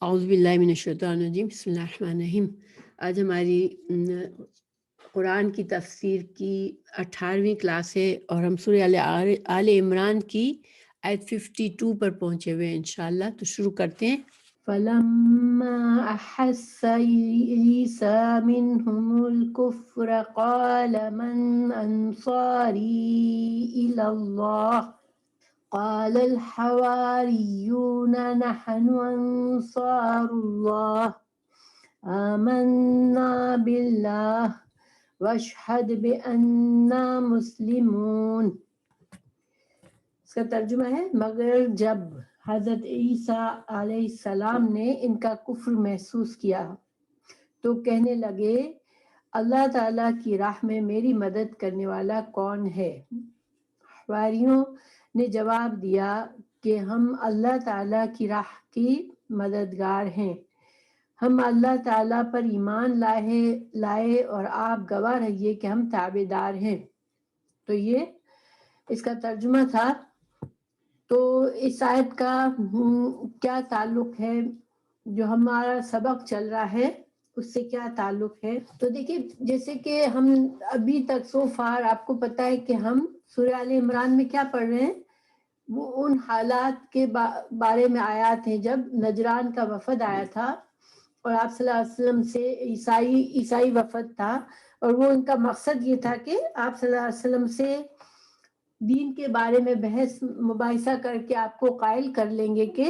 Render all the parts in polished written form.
اعوذ باللہ من الشیطان الرجیم، بسم اللہ الرحمن الرحیم۔ آج ہماری قرآن کی تفسیر کی 18ویں کلاس ہے اور ہم سورہ آل عمران کی آیت 52 پر پہنچے ہوئے ہیں انشاءاللہ، تو شروع کرتے ہیں۔ فَلَمَّا أَحَسَّ عِيسَى مِنْهُمُ الْكُفْرَ قَالَ مَنْ أَنْصَارِي إِلَى اللَّهِ قال الحواريون نحن أنصار الله آمنا بالله واشهد بأننا مسلمون۔ اس کا ترجمہ ہے، مگر جب حضرت عیسیٰ علیہ السلام نے ان کا کفر محسوس کیا تو کہنے لگے اللہ تعالیٰ کی راہ میں میری مدد کرنے والا کون ہے؟ حواریوں نے جواب دیا کہ ہم اللہ تعالیٰ کی راہ کی مددگار ہیں، ہم اللہ تعالیٰ پر ایمان لائے اور آپ گواہ رہیے کہ ہم تابعدار ہیں۔ تو یہ اس کا ترجمہ تھا۔ تو اس آیت کا کیا تعلق ہے، جو ہمارا سبق چل رہا ہے اس سے کیا تعلق ہے؟ تو دیکھیے، جیسے کہ ہم ابھی تک سو فار آپ کو پتہ ہے کہ ہم سورہ آل عمران میں کیا پڑھ رہے ہیں، وہ ان حالات کے بارے میں آیات ہیں جب نجران کا وفد آیا تھا اور آپ صلی اللہ علیہ وسلم سے عیسائی وفد تھا، اور وہ ان کا مقصد یہ تھا کہ آپ صلی اللہ علیہ وسلم سے دین کے بارے میں بحث مباحثہ کر کے آپ کو قائل کر لیں گے کہ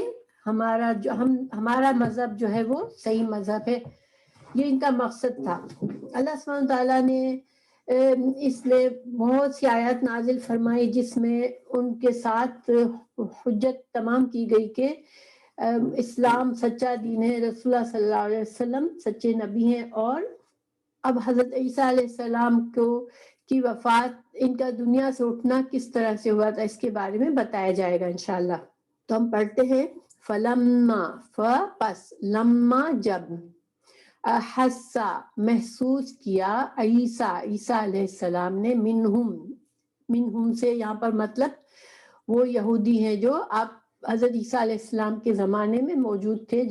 ہمارا مذہب جو ہے وہ صحیح مذہب ہے۔ یہ ان کا مقصد تھا۔ اللہ سبحانہ تعالیٰ نے اس لیے بہت سی آیات نازل فرمائی جس میں ان کے ساتھ حجت تمام کی گئی کہ اسلام سچا دین ہے، رسول اللہ صلی اللہ علیہ وسلم سچے نبی ہیں، اور اب حضرت عیسیٰ علیہ السلام کی وفات، ان کا دنیا سے اٹھنا کس طرح سے ہوا تھا، اس کے بارے میں بتایا جائے گا انشاءاللہ۔ تو ہم پڑھتے ہیں، فلما پس لما جب احسا محسوس کیا عیسیٰ علیہ السلام نے منہم سے، یہاں پر مطلب وہ یہودی ہیں جو آپ حضرت عیسیٰ علیہ السلام کے زمانے میں موجود تھے،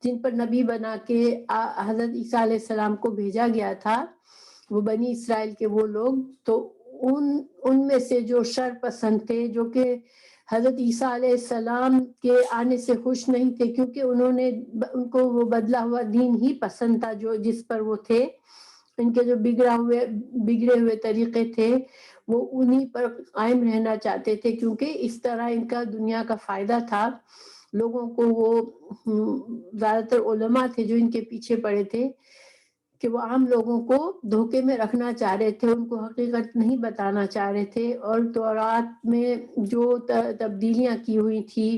جن پر نبی بنا کے حضرت عیسیٰ علیہ السلام کو بھیجا گیا تھا، وہ بنی اسرائیل کے وہ لوگ۔ تو ان میں سے جو شر پسند تھے، جو کہ حضرت عیسیٰ علیہ السلام کے آنے سے خوش نہیں تھے، کیونکہ ان کو وہ بدلا ہوا دین ہی پسند تھا جس پر وہ تھے، ان کے جو بگڑے ہوئے طریقے تھے وہ انہی پر قائم رہنا چاہتے تھے، کیونکہ اس طرح ان کا دنیا کا فائدہ تھا لوگوں کو۔ وہ زیادہ تر علماء تھے جو ان کے پیچھے پڑے تھے کہ وہ عام لوگوں کو دھوکے میں رکھنا چاہ رہے تھے، ان کو حقیقت نہیں بتانا چاہ رہے تھے، اور تورات میں جو تبدیلیاں کی ہوئی تھی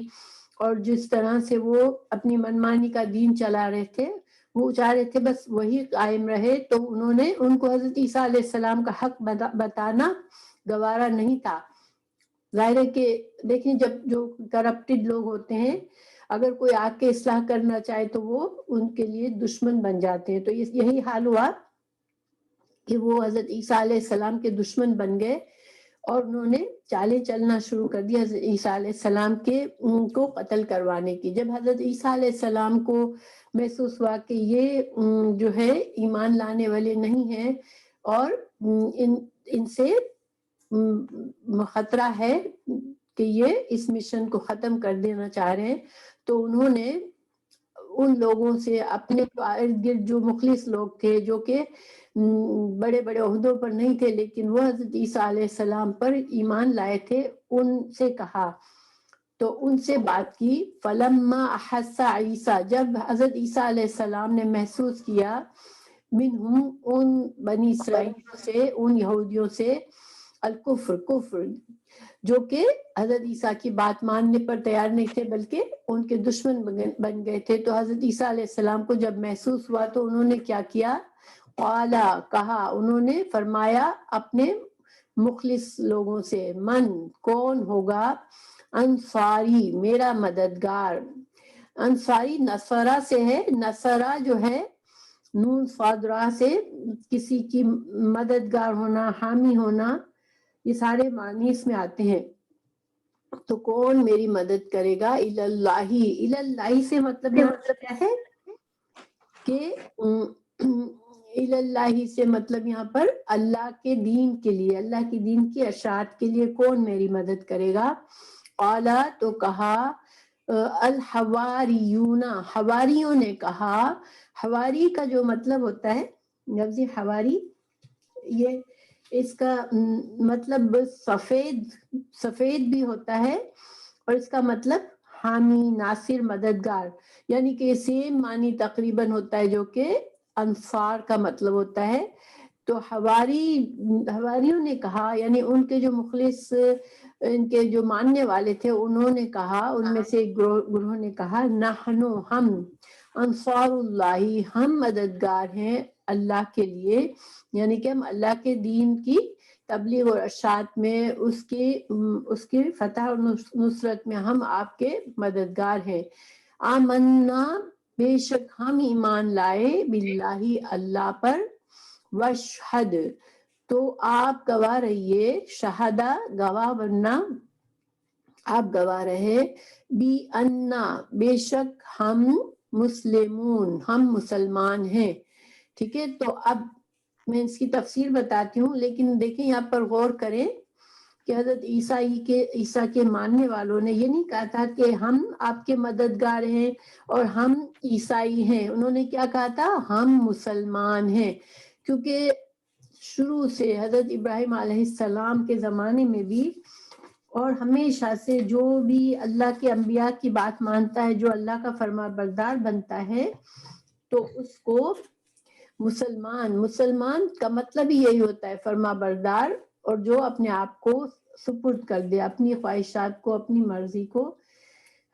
اور جس طرح سے وہ اپنی منمانی کا دین چلا رہے تھے، وہ چاہ رہے تھے بس وہی قائم رہے۔ تو ان کو حضرت عیسیٰ علیہ السلام کا حق بتانا گوارا نہیں تھا۔ ظاہر ہے کہ دیکھیں، جب جو کرپٹڈ لوگ ہوتے ہیں، اگر کوئی آ کے اصلاح کرنا چاہے تو وہ ان کے لیے دشمن بن جاتے ہیں۔ تو یہی حال ہوا کہ وہ حضرت عیسیٰ علیہ السلام کے دشمن بن گئے اور انہوں نے چالیں چلنا شروع کر دی حضرت عیسیٰ علیہ السلام کو قتل کروانے کی۔ جب حضرت عیسیٰ علیہ السلام کو محسوس ہوا کہ یہ جو ہے ایمان لانے والے نہیں ہیں اور ان سے خطرہ ہے کہ یہ اس مشن کو ختم کر دینا چاہ رہے ہیں، تو انہوں نے ان لوگوں سے، اپنے ارد گرد جو مخلص لوگ تھے، جو کہ بڑے بڑے عہدوں پر نہیں تھے لیکن وہ حضرت عیسیٰ علیہ السلام پر ایمان لائے تھے، ان سے کہا، تو ان سے بات کی۔ فلما احس عیسیٰ، جب حضرت عیسیٰ علیہ السلام نے محسوس کیا، منہم ان بنی اسرائیل سے، ان یہودیوں سے، الکفر کفر، جو کہ حضرت عیسیٰ کی بات ماننے پر تیار نہیں تھے بلکہ ان کے دشمن بن گئے تھے۔ تو حضرت عیسیٰ علیہ السلام کو جب محسوس ہوا تو انہوں نے کیا کیا، قالا کہا، انہوں نے فرمایا اپنے مخلص لوگوں سے، من کون ہوگا، انصاری میرا مددگار۔ انصاری نصرہ سے ہے، نصرہ جو ہے نون صاد را سے کسی کی مددگار ہونا، حامی ہونا، یہ سارے معنی اس میں آتے ہیں۔ تو کون میری مدد کرے گا؟ الاللہ، الاللہ سے مطلب یہاں پر کیا ہے کہ الاللہ سے مطلب یہاں پر اللہ کے دین کے لیے، اللہ کی دین کی اشاعت کے لیے کون میری مدد کرے گا؟ قال، تو کہا الحواریون، حواریوں نے کہا. حواری کا جو مطلب ہوتا ہے لفظ حواری، یہ اس کا مطلب سفید بھی ہوتا ہے، اور اس کا مطلب حامی، ناصر، مددگار، یعنی کہ سیم معنی تقریباً ہوتا ہے جو کہ انصار کا مطلب ہوتا ہے. تو حواریوں نے کہا، یعنی ان کے جو مخلص، ان کے جو ماننے والے تھے، انہوں نے کہا، ان میں سے ایک گروہ نے کہا، نحنو، ہم، انصار اللہ، ہم مددگار ہیں اللہ کے لیے، یعنی کہ ہم اللہ کے دین کی تبلیغ اور اشاعت میں، اس کی فتح اور نصرت میں ہم آپ کے مددگار ہیں. آمنا، بے شک ہم ایمان لائے، باللہ، اللہ پر، وشہد، تو آپ گواہ رہیے، شہادہ، گواہ بننا، آپ گواہ رہے، بی انا، بے شک ہم، مسلمون، ہم مسلمان ہیں. ٹھیک ہے، تو اب میں اس کی تفسیر بتاتی ہوں، لیکن دیکھیں یہاں پر غور کریں کہ حضرت عیسیٰ کے ماننے والوں نے یہ نہیں کہا تھا کہ ہم آپ کے مددگار ہیں اور ہم عیسائی ہیں. انہوں نے کیا کہا تھا؟ ہم مسلمان ہیں. کیونکہ شروع سے حضرت ابراہیم علیہ السلام کے زمانے میں بھی اور ہمیشہ سے جو بھی اللہ کے انبیاء کی بات مانتا ہے، جو اللہ کا فرما بردار بنتا ہے، تو اس کو مسلمان کا مطلب ہی یہی ہوتا ہے، فرما بردار، اور جو اپنے آپ کو سپرد کر دے، اپنی خواہشات کو، اپنی مرضی کو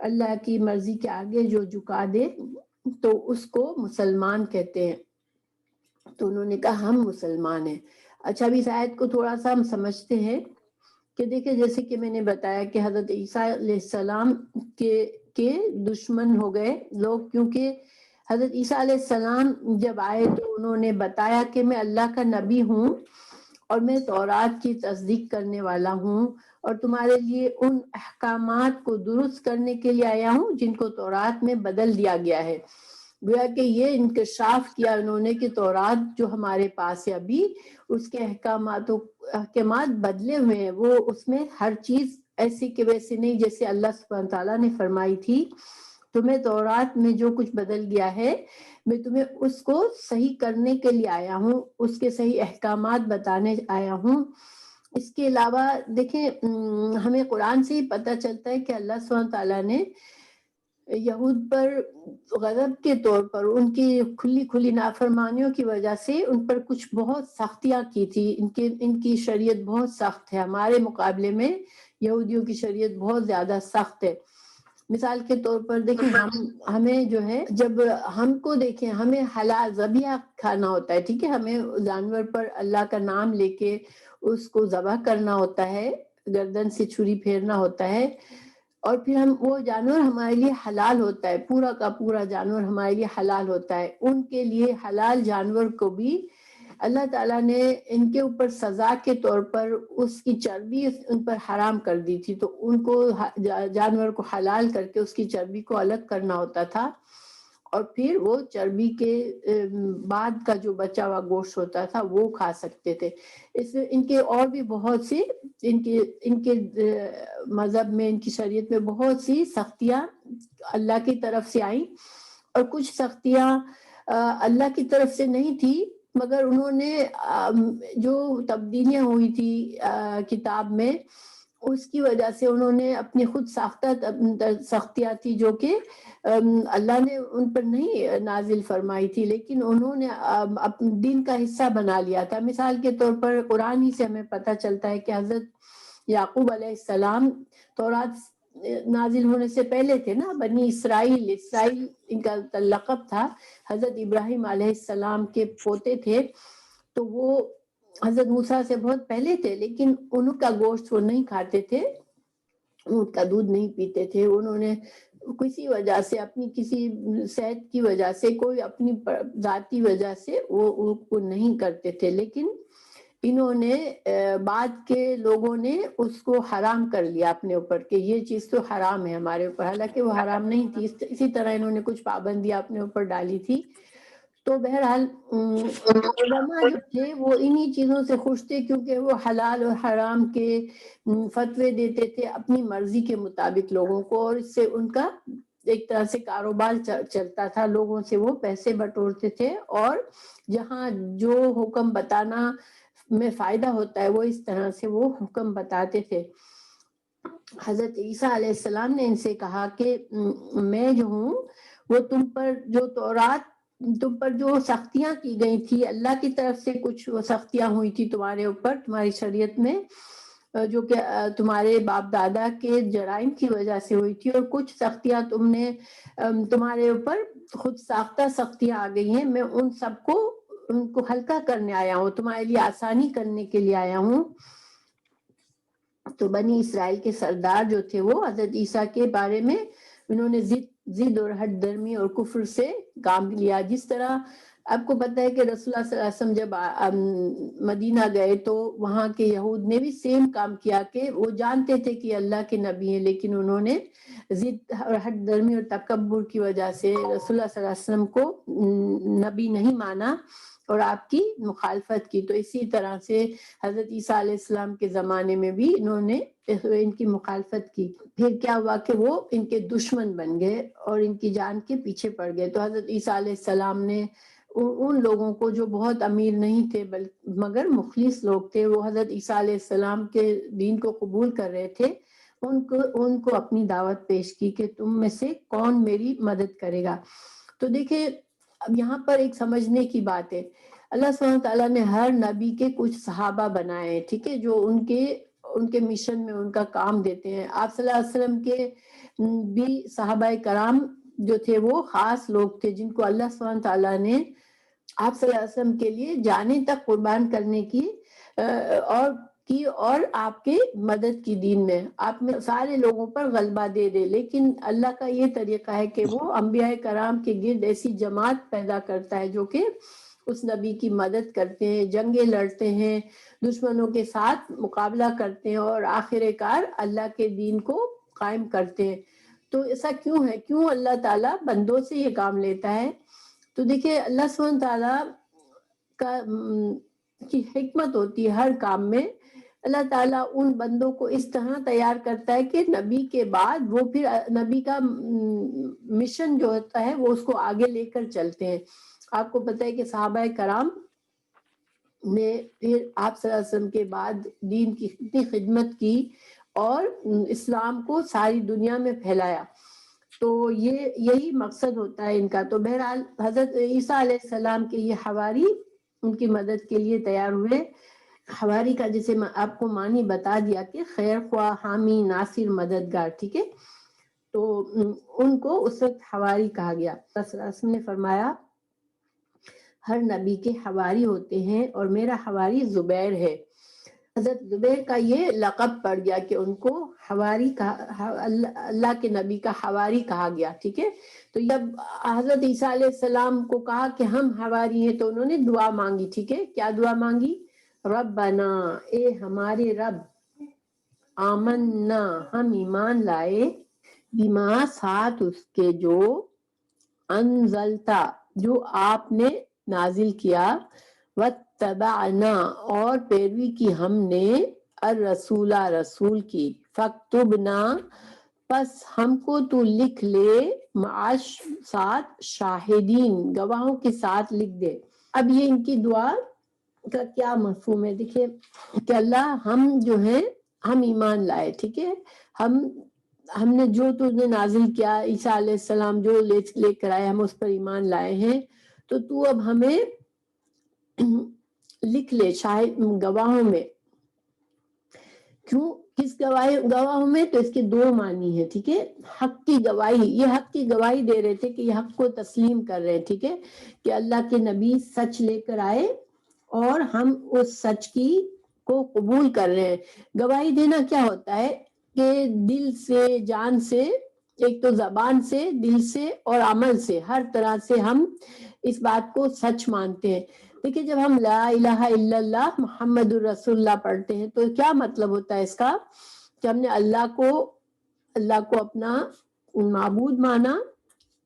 اللہ کی مرضی کے آگے جو جھکا دے، تو اس کو مسلمان کہتے ہیں. تو انہوں نے کہا ہم مسلمان ہیں. اچھا، اب اس آیت کو تھوڑا سا ہم سمجھتے ہیں کہ دیکھیں، جیسے کہ میں نے بتایا کہ حضرت عیسیٰ علیہ السلام کے دشمن ہو گئے لوگ، کیونکہ حضرت عیسیٰ علیہ السلام جب آئے تو انہوں نے بتایا کہ میں اللہ کا نبی ہوں اور میں تورات کی تصدیق کرنے والا ہوں، اور تمہارے لیے ان احکامات کو درست کرنے کے لیے آیا ہوں جن کو تورات میں بدل دیا گیا ہے. گویا کہ یہ انکشاف کیا انہوں نے کہ تورات جو ہمارے پاس ہے ابھی، اس کے احکامات بدلے ہوئے ہیں. وہ اس میں ہر چیز ایسی کہ ویسے نہیں، جیسے اللہ سبحانہ تعالیٰ نے فرمائی تھی تمہیں تورات میں جو کچھ بدل گیا ہے، میں تمہیں اس کو صحیح کرنے کے لیے آیا ہوں، اس کے صحیح احکامات بتانے آیا ہوں. اس کے علاوہ دیکھیں، ہمیں قرآن سے ہی پتہ چلتا ہے کہ اللہ سبحانہ تعالیٰ نے یہود پر غضب کے طور پر ان کی کھلی نافرمانیوں کی وجہ سے ان پر کچھ بہت سختیاں کی تھی. ان کی شریعت بہت سخت ہے، ہمارے مقابلے میں یہودیوں کی شریعت بہت زیادہ سخت ہے. مثال کے طور پر دیکھیں، ہمیں جو ہے، جب ہم کو دیکھیں، ہمیں حلال ذبیحہ کھانا ہوتا ہے، ٹھیک ہے، ہمیں جانور پر اللہ کا نام لے کے اس کو ذبح کرنا ہوتا ہے، گردن سے چھری پھیرنا ہوتا ہے، اور پھر وہ جانور ہمارے لیے حلال ہوتا ہے، پورا کا پورا جانور ہمارے لیے حلال ہوتا ہے. ان کے لیے حلال جانور کو بھی اللہ تعالیٰ نے ان کے اوپر سزا کے طور پر اس کی چربی ان پر حرام کر دی تھی. تو ان کو جانور کو حلال کر کے اس کی چربی کو الگ کرنا ہوتا تھا، اور پھر وہ چربی کے بعد کا جو بچا ہوا گوشت ہوتا تھا وہ کھا سکتے تھے. ان کے اور بھی بہت سی ان کے مذہب میں، ان کی شریعت میں بہت سی سختیاں اللہ کی طرف سے آئیں، اور کچھ سختیاں اللہ کی طرف سے نہیں تھی، مگر انہوں نے جو تبدیلیاں ہوئی تھی کتاب میں، اس کی وجہ سے انہوں نے اپنی خود ساختہ سختیاں تھی جو کہ اللہ نے ان پر نہیں نازل فرمائی تھی، لیکن انہوں نے اپنے دین کا حصہ بنا لیا تھا. مثال کے طور پر قرآن ہی سے ہمیں پتہ چلتا ہے کہ حضرت یعقوب علیہ السلام تورات نازل ہونے سے پہلے تھے نا، بنی اسرائیل ان کا لقب تھا، حضرت ابراہیم علیہ السلام کے پوتے تھے. تو وہ حضرت موسیٰ سے بہت پہلے تھے، لیکن ان کا گوشت وہ نہیں کھاتے تھے، اونٹ کا دودھ نہیں پیتے تھے. انہوں نے کسی وجہ سے، اپنی کسی صحت کی وجہ سے، کوئی اپنی ذاتی وجہ سے وہ نہیں کرتے تھے. لیکن انہوں نے بعد کے لوگوں نے اس کو حرام کر لیا اپنے اوپر کہ یہ چیز تو حرام ہے ہمارے اوپر، حالانکہ وہ حرام نہیں تھی. اسی طرح انہوں نے کچھ پابندیاں اپنے اوپر ڈالی تھی. تو بہرحال علماء جو تھے وہ انہی چیزوں سے خوش تھے، کیونکہ وہ حلال اور حرام کے فتوے دیتے تھے اپنی مرضی کے مطابق لوگوں کو، اور اس سے ان کا ایک طرح سے کاروبار چلتا تھا. لوگوں سے وہ پیسے بٹورتے تھے، اور جہاں جو حکم بتانا میں فائدہ ہوتا ہے وہ اس طرح سے وہ حکم بتاتے تھے. حضرت عیسیٰ علیہ السلام نے ان سے کہا کہ میں جو ہوں وہ تم پر جو تورات تم پر جو سختیاں کی گئی تھی، اللہ کی طرف سے کچھ سختیاں ہوئی تھی تمہارے اوپر تمہاری شریعت میں، جو کہ تمہارے باپ دادا کے جرائم کی وجہ سے ہوئی تھی، اور کچھ سختیاں تمہارے اوپر خود ساختہ سختیاں آ گئی ہیں. میں ان سب کو ہلکا کرنے آیا ہوں، تمہارے لیے آسانی کرنے کے لیے آیا ہوں. تو بنی اسرائیل کے سردار جو تھے وہ حضرت عیسیٰ کے بارے میں انہوں نے ضد اور ہٹ درمی اور کفر سے کام لیا. جس طرح آپ کو پتہ ہے کہ رسول اللہ صلی اللہ علیہ وسلم جب مدینہ گئے تو وہاں کے یہود نے بھی سیم کام کیا، کہ وہ جانتے تھے کہ اللہ کے نبی ہیں، لیکن انہوں نے ضد اور ہٹ درمی اور تکبر کی وجہ سے رسول اللہ صلی اللہ علیہ وسلم کو نبی نہیں مانا اور آپ کی مخالفت کی. تو اسی طرح سے حضرت عیسیٰ علیہ السلام کے زمانے میں بھی انہوں نے ان کی مخالفت کی. پھر کیا ہوا کہ وہ ان کے دشمن بن گئے اور ان کی جان کے پیچھے پڑ گئے. تو حضرت عیسیٰ علیہ السلام نے ان لوگوں کو جو بہت امیر نہیں تھے مگر مخلص لوگ تھے، وہ حضرت عیسیٰ علیہ السلام کے دین کو قبول کر رہے تھے، ان کو اپنی دعوت پیش کی کہ تم میں سے کون میری مدد کرے گا. تو دیکھیں اب یہاں پر ایک سمجھنے کی بات ہے، اللہ سبحانہ تعالیٰ نے ہر نبی کے کچھ صحابہ بنائے ہیں، ٹھیک ہے، جو ان کے مشن میں ان کا کام دیتے ہیں. آپ صلی اللہ علیہ وسلم کے بھی صحابہ کرام جو تھے وہ خاص لوگ تھے جن کو اللہ سبحانہ تعالیٰ نے آپ صلی اللہ علیہ وسلم کے لیے جانیں تک قربان کرنے کی اور آپ کے مدد کی دین میں. آپ میں سارے لوگوں پر غلبہ دے دے، لیکن اللہ کا یہ طریقہ ہے کہ وہ انبیاء کرام کے گرد ایسی جماعت پیدا کرتا ہے جو کہ اس نبی کی مدد کرتے ہیں، جنگیں لڑتے ہیں، دشمنوں کے ساتھ مقابلہ کرتے ہیں، اور آخر کار اللہ کے دین کو قائم کرتے ہیں. تو ایسا کیوں ہے؟ کیوں اللہ تعالیٰ بندوں سے یہ کام لیتا ہے؟ تو دیکھیں اللہ سبحانہ تعالیٰ کی حکمت ہوتی ہے ہر کام میں. اللہ تعالیٰ ان بندوں کو اس طرح تیار کرتا ہے کہ نبی کے بعد وہ پھر نبی کا مشن جو ہوتا ہے وہ اس کو آگے لے کر چلتے ہیں. آپ کو پتہ ہے کہ صحابہ کرام نے پھر آپ صلی اللہ علیہ وسلم کے بعد دین کی اتنی خدمت کی اور اسلام کو ساری دنیا میں پھیلایا. تو یہی مقصد ہوتا ہے ان کا. تو بہرحال حضرت عیسیٰ علیہ السلام کے یہ حواری ان کی مدد کے لیے تیار ہوئے. حواری کا جسے آپ کو معنی بتا دیا کہ خیر خواہ، حامی، ناصر، مددگار، ٹھیک ہے. تو ان کو اس وقت حواری کہا گیا. صلی اللہ علیہ وسلم نے فرمایا ہر نبی کے حواری ہوتے ہیں اور میرا حواری زبیر ہے. حضرت زبیر کا یہ لقب پڑ گیا کہ ان کو حواری کہا، اللہ کے نبی کا حواری کہا گیا، ٹھیک ہے. تو جب حضرت عیسیٰ علیہ السلام کو کہا کہ ہم حواری ہیں تو انہوں نے دعا مانگی، ٹھیک ہے. کیا دعا مانگی؟ ربنا، اے ہمارے رب، آمنا، ہم ایمان لائے، بما، ساتھ اس کے، جو انزلتا، جو آپ نے نازل کیا، واتبعنا، اور پیروی کی ہم نے، الرسول، رسول کی، فاکتبنا، پس ہم کو تو لکھ لے، معاش، ساتھ، شاہدین، گواہوں کے ساتھ لکھ دے. اب یہ ان کی دعا کا کیا مفہوم ہے؟ دیکھیں کہ اللہ ہم جو ہیں ہم ایمان لائے، ٹھیک ہے، ہم نے جو تو نے نازل کیا، عیسیٰ علیہ السلام جو لے کر آئے ہم اس پر ایمان لائے ہیں. تو اب ہمیں لکھ لے شاہد گواہوں میں. کیوں؟ کس گواہوں میں؟ تو اس کے دو معنی ہیں، ٹھیک ہے. حق کی گواہی، یہ حق کی گواہی دے رہے تھے کہ یہ حق کو تسلیم کر رہے ہیں، ٹھیک ہے، کہ اللہ کے نبی سچ لے کر آئے اور ہم اس سچ کو قبول کر رہے ہیں. گواہی دینا کیا ہوتا ہے کہ دل سے، جان سے، ایک تو زبان سے، دل سے اور عمل سے، ہر طرح سے ہم اس بات کو سچ مانتے ہیں. دیکھیے جب ہم لا الہ الا اللہ محمد الرسول اللہ پڑھتے ہیں تو کیا مطلب ہوتا ہے اس کا کہ ہم نے اللہ کو اپنا معبود مانا،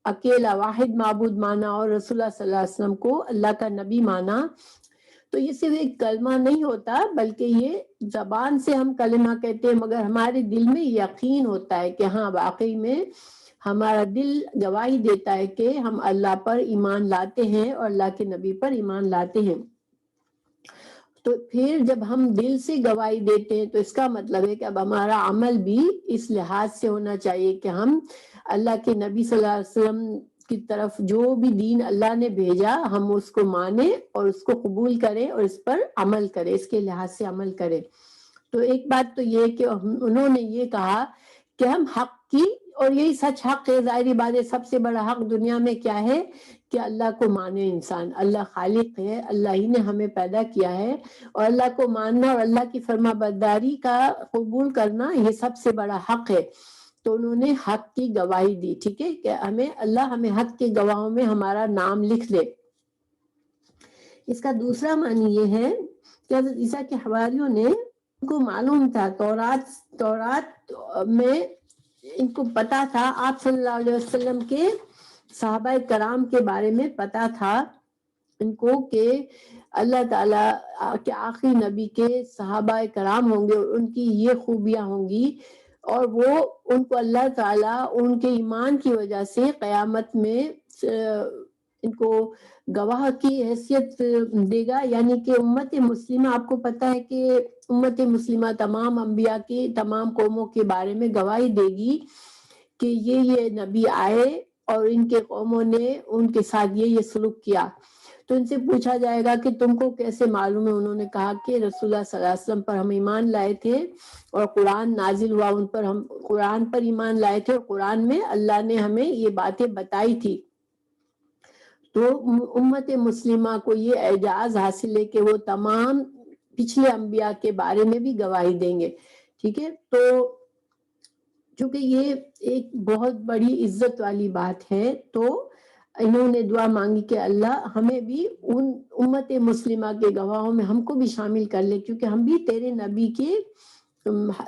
اکیلا واحد معبود مانا، اور رسول اللہ صلی اللہ علیہ وسلم کو اللہ کا نبی مانا. تو یہ صرف ایک کلمہ نہیں ہوتا بلکہ یہ زبان سے ہم کلمہ کہتے ہیں مگر ہمارے دل میں یقین ہوتا ہے کہ ہاں واقعی میں ہمارا دل گواہی دیتا ہے کہ ہم اللہ پر ایمان لاتے ہیں اور اللہ کے نبی پر ایمان لاتے ہیں. تو پھر جب ہم دل سے گواہی دیتے ہیں تو اس کا مطلب ہے کہ اب ہمارا عمل بھی اس لحاظ سے ہونا چاہیے کہ ہم اللہ کے نبی صلی اللہ علیہ وسلم کی طرف جو بھی دین اللہ نے بھیجا ہم اس کو مانیں اور اس کو قبول کریں اور اس پر عمل کریں، اس کے لحاظ سے عمل کریں. تو ایک بات تو یہ کہ انہوں نے یہ کہا کہ ہم حق کی، اور یہی سچ حق ہے، ظاہری بات ہے سب سے بڑا حق دنیا میں کیا ہے کہ اللہ کو مانے انسان. اللہ خالق ہے، اللہ ہی نے ہمیں پیدا کیا ہے، اور اللہ کو ماننا اور اللہ کی فرما برداری کا قبول کرنا یہ سب سے بڑا حق ہے. تو انہوں نے حق کی گواہی دی، ٹھیک ہے، کہ اللہ ہمیں حق کے گواہوں میں ہمارا نام لکھ لے. اس کا دوسرا معنی یہ ہے کہ حضرت عیسیٰ کے حواریوں نے، ان کو معلوم تھا تورات میں ان کو پتا تھا، آپ صلی اللہ علیہ وسلم کے صحابہ کرام کے بارے میں پتا تھا ان کو کہ اللہ تعالیٰ کے آخری نبی کے صحابہ کرام ہوں گے اور ان کی یہ خوبیاں ہوں گی، اور وہ ان کو اللہ تعالیٰ ان کے ایمان کی وجہ سے قیامت میں ان کو گواہ کی حیثیت دے گا. یعنی کہ امت مسلمہ، آپ کو پتہ ہے کہ امت مسلمہ تمام انبیاء کی تمام قوموں کے بارے میں گواہی دے گی کہ یہ نبی آئے اور ان کے قوموں نے ان کے ساتھ یہ سلوک کیا. تو ان سے پوچھا جائے گا کہ تم کو کیسے معلوم ہے؟ انہوں نے کہا کہ رسول اللہ صلی اللہ علیہ وسلم پر ہم ایمان لائے تھے اور قرآن نازل ہوا ان پر، ہم قرآن پر ایمان لائے تھے اور قرآن میں اللہ نے ہمیں یہ باتیں بتائی تھی. تو امت مسلمہ کو یہ اعزاز حاصل ہے کہ وہ تمام پچھلے انبیاء کے بارے میں بھی گواہی دیں گے، ٹھیک ہے. تو چونکہ یہ ایک بہت بڑی عزت والی بات ہے تو انہوں نے دعا مانگی کہ اللہ ہمیں بھی ان امت مسلمہ کے گواہوں میں ہم کو بھی شامل کر لے، کیونکہ ہم بھی تیرے نبی کے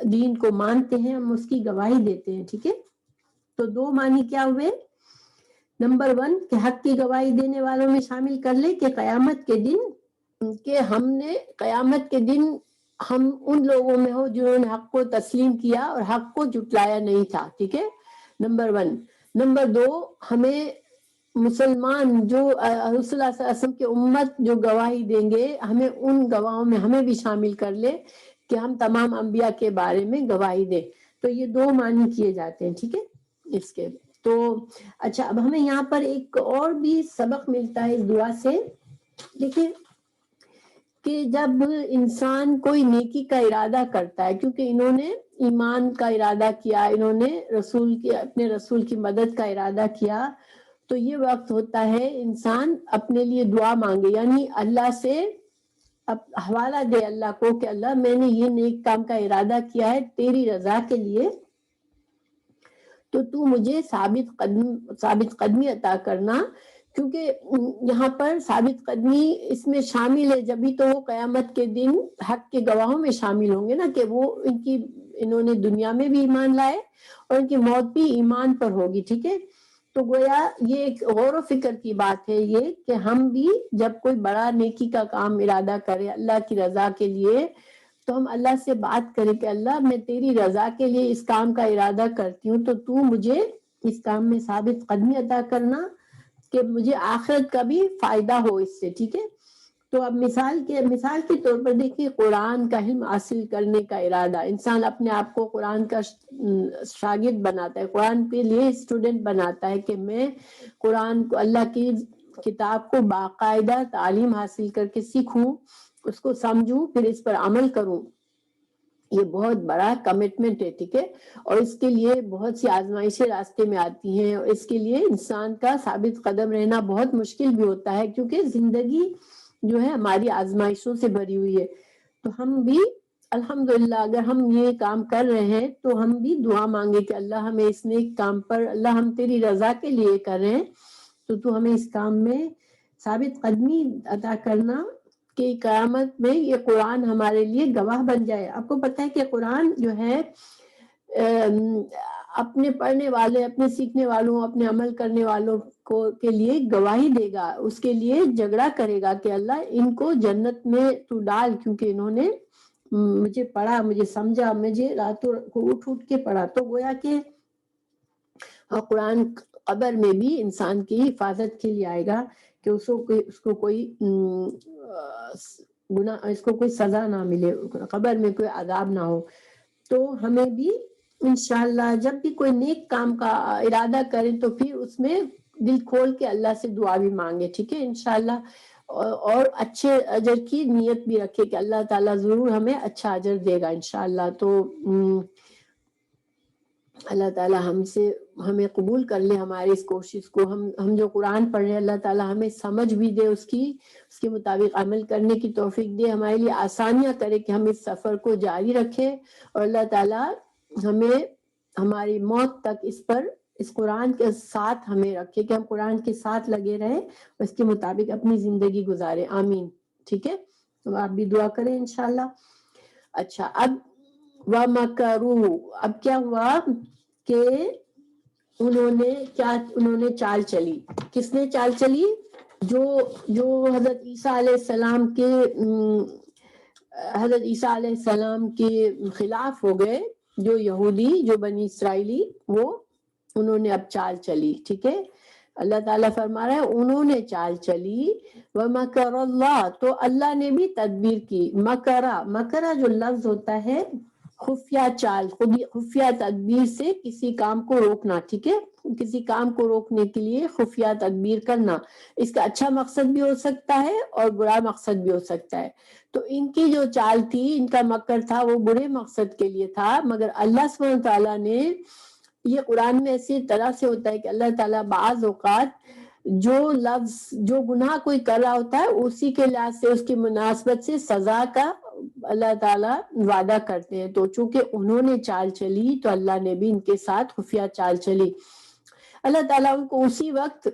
دین کو مانتے ہیں، ہم اس کی گواہی دیتے ہیں، ٹھیک ہے. تو دو معنی کیا ہوئے؟ نمبر 1 کہ حق کی گواہی دینے والوں میں شامل کر لے کہ قیامت کے دن کہ قیامت کے دن ہم ان لوگوں میں ہو جنہوں نے حق کو تسلیم کیا اور حق کو جھٹلایا نہیں تھا، ٹھیک ہے، نمبر 1. نمبر 2 ہمیں مسلمان جو رسول اللہ صلی اللہ علیہ وسلم کی امت جو گواہی دیں گے ہمیں ان گواہوں میں ہمیں بھی شامل کر لے کہ ہم تمام انبیاء کے بارے میں گواہی دیں. تو یہ دو معنی کیے جاتے ہیں، ٹھیک ہے. اس کے تو اچھا، اب ہمیں یہاں پر ایک اور بھی سبق ملتا ہے اس دعا سے. دیکھیں کہ جب انسان کوئی نیکی کا ارادہ کرتا ہے، کیونکہ انہوں نے ایمان کا ارادہ کیا، انہوں نے اپنے رسول کی مدد کا ارادہ کیا، تو یہ وقت ہوتا ہے انسان اپنے لیے دعا مانگے، یعنی اللہ سے اب حوالہ دے اللہ کو کہ اللہ میں نے یہ نیک کام کا ارادہ کیا ہے تیری رضا کے لیے، تو مجھے ثابت قدمی عطا کرنا. کیونکہ یہاں پر ثابت قدمی اس میں شامل ہے، جبھی تو وہ قیامت کے دن حق کے گواہوں میں شامل ہوں گے نا، کہ وہ انہوں نے دنیا میں بھی ایمان لائے اور ان کی موت بھی ایمان پر ہوگی، ٹھیک ہے. تو گویا یہ ایک غور و فکر کی بات ہے یہ کہ ہم بھی جب کوئی بڑا نیکی کا کام ارادہ کرے اللہ کی رضا کے لیے تو ہم اللہ سے بات کریں کہ اللہ میں تیری رضا کے لیے اس کام کا ارادہ کرتی ہوں، تو مجھے اس کام میں ثابت قدمی عطا کرنا کہ مجھے آخرت کا بھی فائدہ ہو اس سے، ٹھیک ہے. تو اب مثال کے طور پر دیکھیے قرآن کا علم حاصل کرنے کا ارادہ، انسان اپنے آپ کو قرآن کا شاگرد بناتا ہے، قرآن کے لیے اسٹوڈنٹ بناتا ہے کہ میں قرآن کو، اللہ کی کتاب کو باقاعدہ تعلیم حاصل کر کے سیکھوں، اس کو سمجھوں، پھر اس پر عمل کروں. یہ بہت بڑا کمٹمنٹ ہے، ٹھیک ہے. اور اس کے لیے بہت سی آزمائشیں راستے میں آتی ہیں، اور اس کے لیے انسان کا ثابت قدم رہنا بہت مشکل بھی ہوتا ہے، کیونکہ زندگی جو ہے ہماری آزمائشوں سے بھری ہوئی ہے. تو ہم بھی الحمدللہ اگر ہم یہ کام کر رہے ہیں تو ہم بھی دعا مانگے کہ اللہ ہمیں اس نیک کام پر، اللہ ہم تیری رضا کے لیے کر رہے ہیں تو ہمیں اس کام میں ثابت قدمی عطا کرنا کہ قیامت میں یہ قرآن ہمارے لیے گواہ بن جائے. آپ کو پتہ ہے کہ قرآن جو ہے اپنے پڑھنے والے، اپنے سیکھنے والوں، اپنے عمل کرنے والوں کو کے لیے گواہی دے گا، اس کے لیے جھگڑا کرے گا کہ اللہ ان کو جنت میں تو ڈال، کیونکہ انہوں نے مجھے پڑھا، مجھے سمجھا، مجھے راتوں کو اٹھ کے پڑھا. تو گویا کہ قرآن قبر میں بھی انسان کی حفاظت کے لیے آئے گا کہ اس کو کوئی گناہ، اس کو کوئی سزا نہ ملے، قبر میں کوئی عذاب نہ ہو. تو ہمیں بھی انشاءاللہ جب بھی کوئی نیک کام کا ارادہ کریں تو پھر اس میں دل کھول کے اللہ سے دعا بھی مانگے، ٹھیک ہے انشاءاللہ، اور اچھے اجر کی نیت بھی رکھے کہ اللہ تعالیٰ ضرور ہمیں اچھا اجر دے گا انشاءاللہ. تو اللہ تعالیٰ ہمیں قبول کر لے ہماری اس کوشش کو. ہم جو قرآن پڑھ رہے ہیں اللہ تعالیٰ ہمیں سمجھ بھی دے، اس کے مطابق عمل کرنے کی توفیق دے، ہمارے لیے آسانیاں کرے کہ ہم اس سفر کو جاری رکھیں، اور اللہ تعالیٰ ہمیں ہماری موت تک اس قرآن کے ساتھ ہمیں رکھے کہ ہم قرآن کے ساتھ لگے رہیں اور اس کے مطابق اپنی زندگی گزارے. آمین. ٹھیک ہے، تو آپ بھی دعا کریں انشاءاللہ. اچھا، اب وَمَكَرُوا، اب کیا ہوا کہ انہوں نے چال چلی. کس نے چال چلی؟ جو حضرت عیسیٰ علیہ السلام کے خلاف ہو گئے، جو یہودی، جو بنی اسرائیلی، انہوں نے اب چال چلی. ٹھیک ہے، اللہ تعالیٰ فرما رہا ہے انہوں نے چال چلی. وَمَكَرَ اللَّهُ، تو اللہ نے بھی تدبیر کی. مکرہ جو لفظ ہوتا ہے خفیہ چال، خفیہ تدبیر سے کسی کام کو روکنا. ٹھیک ہے، کسی کام کو روکنے کے لیے خفیہ تدبیر کرنا، اس کا اچھا مقصد بھی ہو سکتا ہے اور برا مقصد بھی ہو سکتا ہے. تو ان کی جو چال تھی، ان کا مکر تھا، وہ برے مقصد کے لیے تھا، مگر اللہ سبحانہ تعالیٰ نے، یہ قرآن میں اسی طرح سے ہوتا ہے کہ اللہ تعالیٰ بعض اوقات جو گناہ کوئی کر رہا ہوتا ہے اسی کے لحاظ سے، اس کی مناسبت سے سزا کا اللہ تعالیٰ وعدہ کرتے ہیں. تو چونکہ انہوں نے چال چلی تو اللہ نے بھی ان کے ساتھ خفیہ چال چلی. اللہ تعالیٰ ان کو اسی وقت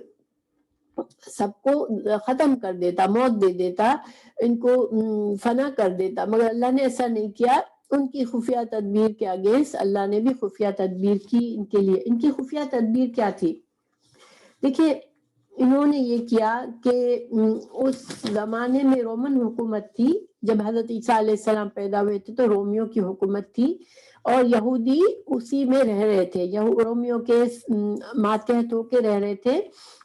سب کو ختم کر دیتا، موت دے دیتا، ان کو فنا کر دیتا، مگر اللہ نے ایسا نہیں کیا. ان کی خفیہ تدبیر کے اگینسٹ اللہ نے بھی خفیہ تدبیر کی ان کے لیے. ان کی خفیہ تدبیر کیا تھی؟ دیکھیے، انہوں نے یہ کیا کہ اس زمانے میں رومن حکومت تھی. جب حضرت عیسیٰ علیہ السلام پیدا ہوئے تھے تو رومیوں کی حکومت تھی، اور یہودی اسی میں رہ رہے تھے، رومیوں کے ماتحت ہو کے رہ رہے تھے.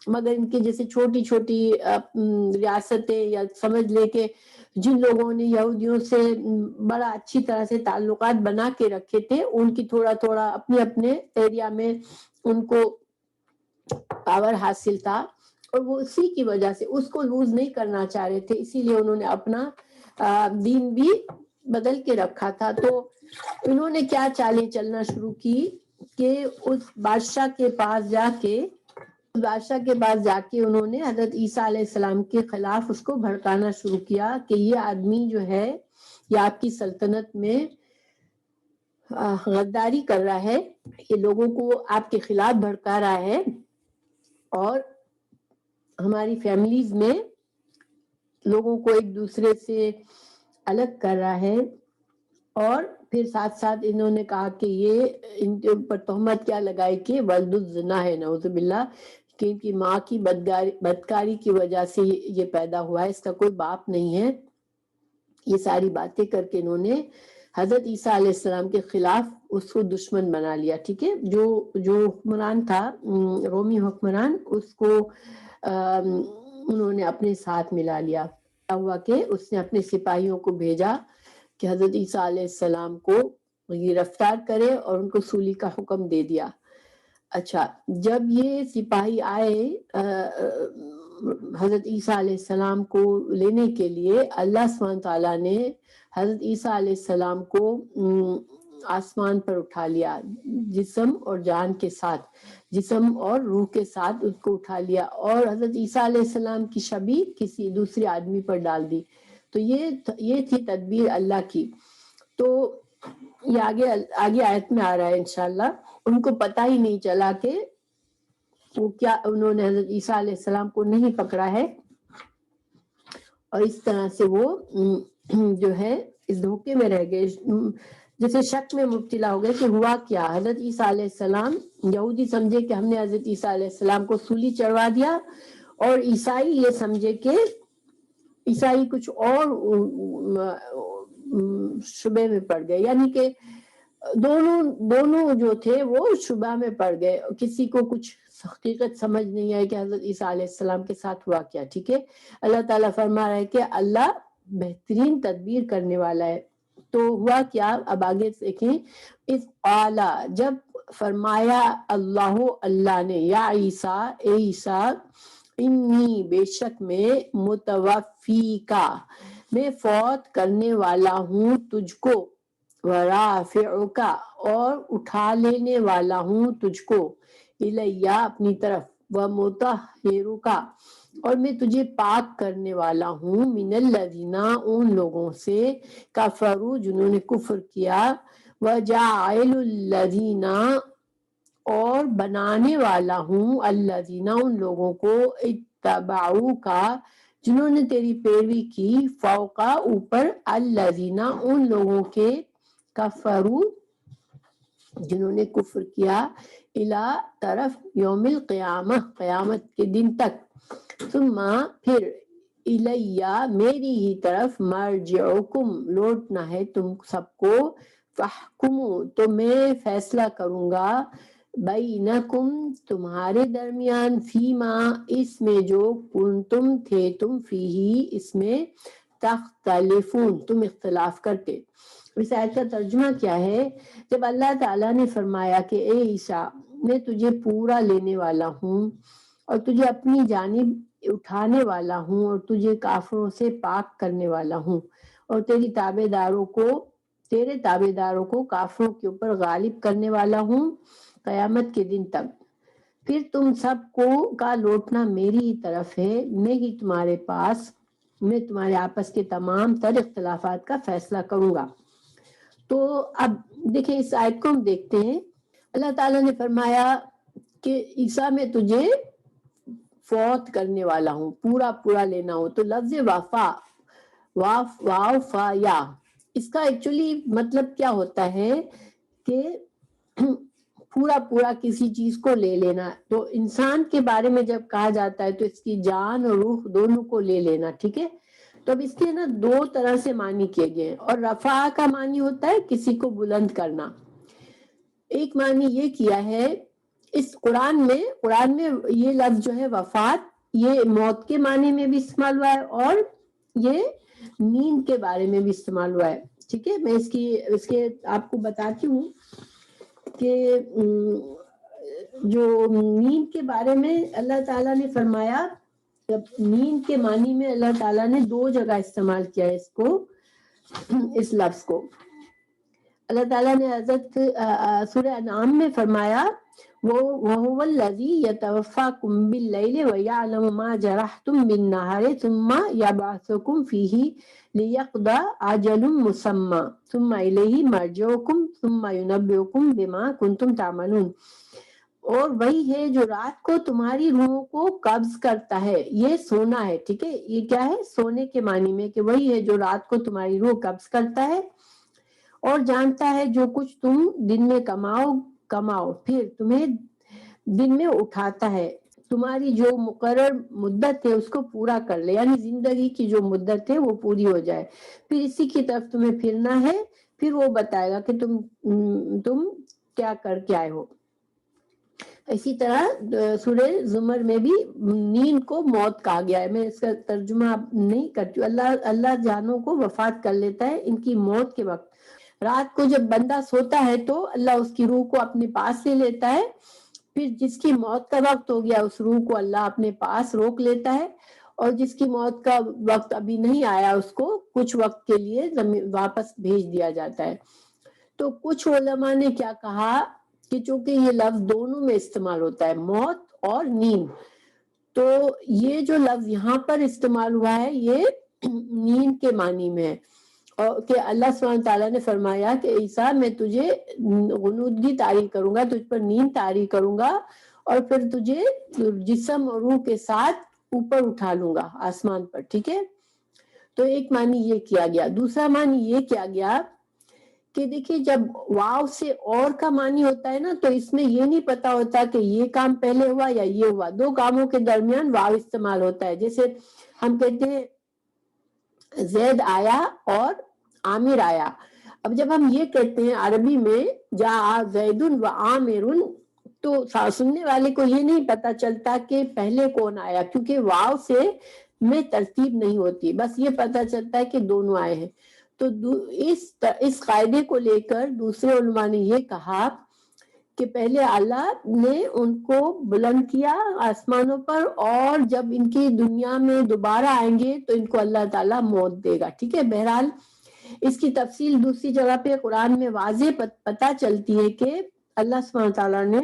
مگر ان کے جیسے چھوٹی چھوٹی ریاستیں، یا سمجھ لے کہ جن لوگوں نے یہودیوں سے بڑا اچھی طرح سے تعلقات بنا کے رکھے تھے، ان کی تھوڑا تھوڑا اپنے اپنے ایریا میں ان کو پاور حاصل تھا، اور وہ اسی کی وجہ سے اس کو لوز نہیں کرنا چاہ رہے تھے، اسی لیے انہوں نے اپنا دین بھی بدل کے رکھا تھا. تو انہوں نے کیا چالیں چلنا شروع کی کہ اس بادشاہ کے پاس جا کے انہوں نے حضرت عیسیٰ علیہ السلام کے خلاف اس کو بھڑکانا شروع کیا کہ یہ آدمی جو ہے یہ آپ کی سلطنت میں غداری کر رہا ہے، یہ لوگوں کو آپ کے خلاف بھڑکا رہا ہے، اور ہماری فیملیز میں لوگوں کو ایک دوسرے سے الگ کر رہا ہے. اور پھر ساتھ ساتھ انہوں نے کہا کہ یہ ان کے اوپر تہمت کیا لگائی کہ ولد الزنا ہے، نعوذ باللہ، کہ ان کی ماں کی بدکاری کی وجہ سے یہ پیدا ہوا ہے، اس کا کوئی باپ نہیں ہے. یہ ساری باتیں کر کے انہوں نے حضرت عیسیٰ علیہ السلام کے خلاف اس کو دشمن بنا لیا. ٹھیک ہے، جو حکمران تھا، رومی حکمران، اس کو انہوں نے اپنے ساتھ ملا لیا. ہوا کہ اس نے اپنے سپاہیوں کو بھیجا کہ حضرت عیسیٰ علیہ السلام کو گرفتار کرے، اور ان کو سولی کا حکم دے دیا. اچھا، جب یہ سپاہی آئے حضرت عیسیٰ علیہ السلام کو لینے کے لیے، اللہ سبحانہ تعالیٰ نے حضرت عیسیٰ علیہ السلام کو آسمان پر اٹھا لیا، جسم اور جان کے ساتھ، جسم اور روح کے ساتھ اس کو اٹھا لیا، اور حضرت عیسیٰ علیہ السلام کی شبیہ کسی دوسرے آدمی پر ڈال دی. تو یہ تھی تدبیر اللہ کی. تو یہ آگے آیت میں آ رہا ہے انشاءاللہ. ان کو پتہ ہی نہیں چلا کہ وہ کیا، انہوں نے حضرت عیسیٰ علیہ السلام کو نہیں پکڑا ہے، اور اس طرح سے وہ جو ہے اس دھوکے میں رہ گئے، جیسے شک میں مبتلا ہو گئے کہ ہوا کیا. حضرت عیسیٰ علیہ السلام، یہودی سمجھے کہ ہم نے حضرت عیسیٰ علیہ السلام کو سولی چڑھوا دیا، اور عیسائی یہ سمجھے کہ عیسائی کچھ اور شبے میں پڑ گئے، یعنی کہ دونوں جو تھے وہ شبہ میں پڑ گئے. کسی کو کچھ حقیقت سمجھ نہیں آئی کہ حضرت عیسیٰ علیہ السلام کے ساتھ ہوا کیا. ٹھیک ہے، اللہ تعالیٰ فرما رہا ہے کہ اللہ بہترین تدبیر کرنے والا ہے. تو ہوا کیا، اب آگے دیکھیں. اس اعلیٰ، جب فرمایا اللہ نے، یا عیسیٰ، اے عیسیٰ، انی بے شک میں، متوفیکا، میں فوت کرنے والا ہوں تجھ کو، ورافعکا، اور اٹھا لینے والا ہوں تجھ کو، الیہ، اپنی طرف، ومطہرکا، اور میں تجھے پاک کرنے والا ہوں، من الذین، ان لوگوں سے، کفروا، جنہوں نے کفر کیا، وجاعل الذین، اور بنانے والا ہوں، الذین، ان لوگوں کو، اتبعوکا، جنہوں نے تیری پیروی کی، فوقا، اوپر، الذین، ان لوگوں کے، کفروا، جنہوں نے کفر کیا، الی، طرف، یوم القیامہ، قیامت کے دن تک، ثم، پھر، الیہ، میری ہی طرف، مرجعکم، لوٹنا ہے تم سب کو، فاحکموا، تو میں فیصلہ کروں گا، بینکم، تمہارے درمیان، فیما، اس میں جو، کنتم، تھے تم، فیہی، اس میں، تختلفون، تم اختلاف کرتے. اس آیت کا ترجمہ کیا ہے؟ جب اللہ تعالیٰ نے فرمایا کہ اے عیسیٰ، میں تجھے پورا لینے والا ہوں، اور تجھے اپنی جانب اٹھانے والا ہوں، اور تجھے کافروں سے پاک کرنے والا ہوں، اور تیرے تابع داروں کو کافروں کے اوپر غالب کرنے والا ہوں قیامت کے دن تک. پھر تم سب کو کا لوٹنا میری ہی طرف ہے، میں تمہارے آپس کے تمام تر اختلافات کا فیصلہ کروں گا. تو اب دیکھیں اس آیت کو ہم دیکھتے ہیں. اللہ تعالیٰ نے فرمایا کہ عیسیٰ میں تجھے فوت کرنے والا ہوں، پورا لینا ہو. تو لفظ وفا، واو فا یا، اس کا ایکچولی مطلب کیا ہوتا ہے کہ پورا کسی چیز کو لے لینا. تو انسان کے بارے میں جب کہا جاتا ہے تو اس کی جان اور روح دونوں کو لے لینا. ٹھیک ہے، تو اب اس کے نا دو طرح سے معنی کیے گئے. اور رفع کا معنی ہوتا ہے کسی کو بلند کرنا. ایک معنی یہ کیا ہے اس قرآن میں یہ لفظ جو ہے وفات، یہ موت کے معنی میں بھی استعمال ہوا ہے، اور یہ نیند کے بارے میں بھی استعمال ہوا ہے. ٹھیک ہے، میں اس کے آپ کو بتاتی ہوں کہ جو نیند کے بارے میں اللہ تعالیٰ نے فرمایا، نیند کے معنی میں اللہ تعالیٰ نے دو جگہ استعمال کیا ہے اس لفظ کو. اللہ تعالیٰ نے حضرت سورہ انعام میں فرمایا، وَهُوَ الَّذِي يَتَوَفَّاكُم بِاللَّيْلِ وَيَعْلَمُ مَا جَرَحْتُم بِالنَّهَارِ ثُمَّ يَبْعَثُكُم فِيهِ لِيَقْضَىٰ أَجَلٌ مُّسَمًّى ثُمَّ إِلَيْهِ مَرْجِعُكُمْ ثُمَّ يُنَبِّئُكُم بِمَا كُنتُمْ تَعْمَلُونَ. اور وہی ہے جو رات کو تمہاری روحوں کو قبض کرتا ہے. یہ سونا ہے. ٹھیک ہے، یہ کیا ہے؟ سونے کے معنی میں، کہ وہی ہے جو رات کو تمہاری روح قبض کرتا ہے، اور جانتا ہے جو کچھ تم دن میں کماؤ، پھر تمہیں دن میں اٹھاتا ہے. تمہاری جو مقرر مدت ہے اس کو پورا کر لے، یعنی زندگی کی جو مدت ہے وہ پوری ہو جائے، پھر اسی کی طرف تمہیں پھرنا ہے. پھر وہ بتائے گا کہ تم کیا کر کے آئے ہو. اسی طرح سورہ زمر میں بھی نیند کو موت کہا گیا ہے. میں اس کا ترجمہ نہیں کرتی ہوں. اللہ جانوں کو وفات کر لیتا ہے ان کی موت کے وقت. رات کو جب بندہ سوتا ہے تو اللہ اس کی روح کو اپنے پاس لے لیتا ہے. پھر جس کی موت کا وقت ہو گیا اس روح کو اللہ اپنے پاس روک لیتا ہے، اور جس کی موت کا وقت ابھی نہیں آیا اس کو کچھ وقت کے لیے واپس بھیج دیا جاتا ہے. تو کچھ علماء نے کیا کہا کہ چونکہ یہ لفظ دونوں میں استعمال ہوتا ہے، موت اور نیند، تو یہ جو لفظ یہاں پر استعمال ہوا ہے یہ نیند کے معنی میں ہے. اور کہ اللہ سبحانہ تعالیٰ نے فرمایا کہ عیسیٰ میں تجھے غنودگی طاری کروں گا، تجھ پر نیند طاری کروں گا، اور پھر تجھے جسم اور روح کے ساتھ اوپر اٹھا لوں گا آسمان پر. ٹھیک ہے، تو ایک معنی یہ کیا گیا. دوسرا معنی یہ کیا گیا کہ دیکھیے جب واو سے اور کا معنی ہوتا ہے نا تو اس میں یہ نہیں پتا ہوتا کہ یہ کام پہلے ہوا یا یہ ہوا. دو کاموں کے درمیان واو استعمال ہوتا ہے. جیسے ہم کہتے ہیں زید آیا اور عامر آیا. اب جب ہم یہ کہتے ہیں عربی میں جاء زید و عامر تو سننے والے کو یہ نہیں پتا چلتا کہ پہلے کون آیا کیونکہ واو سے میں ترتیب نہیں ہوتی. بس یہ پتا چلتا ہے کہ دونوں آئے ہیں. تو اس قاعدے کو لے کر دوسرے علماء نے یہ کہا کہ پہلے اللہ نے ان کو بلند کیا آسمانوں پر اور جب ان کی دنیا میں دوبارہ آئیں گے تو ان کو اللہ تعالیٰ موت دے گا. ٹھیک ہے. بہرحال اس کی تفصیل دوسری جگہ پہ قرآن میں واضح پتہ چلتی ہے کہ اللہ سبحانہ تعالیٰ نے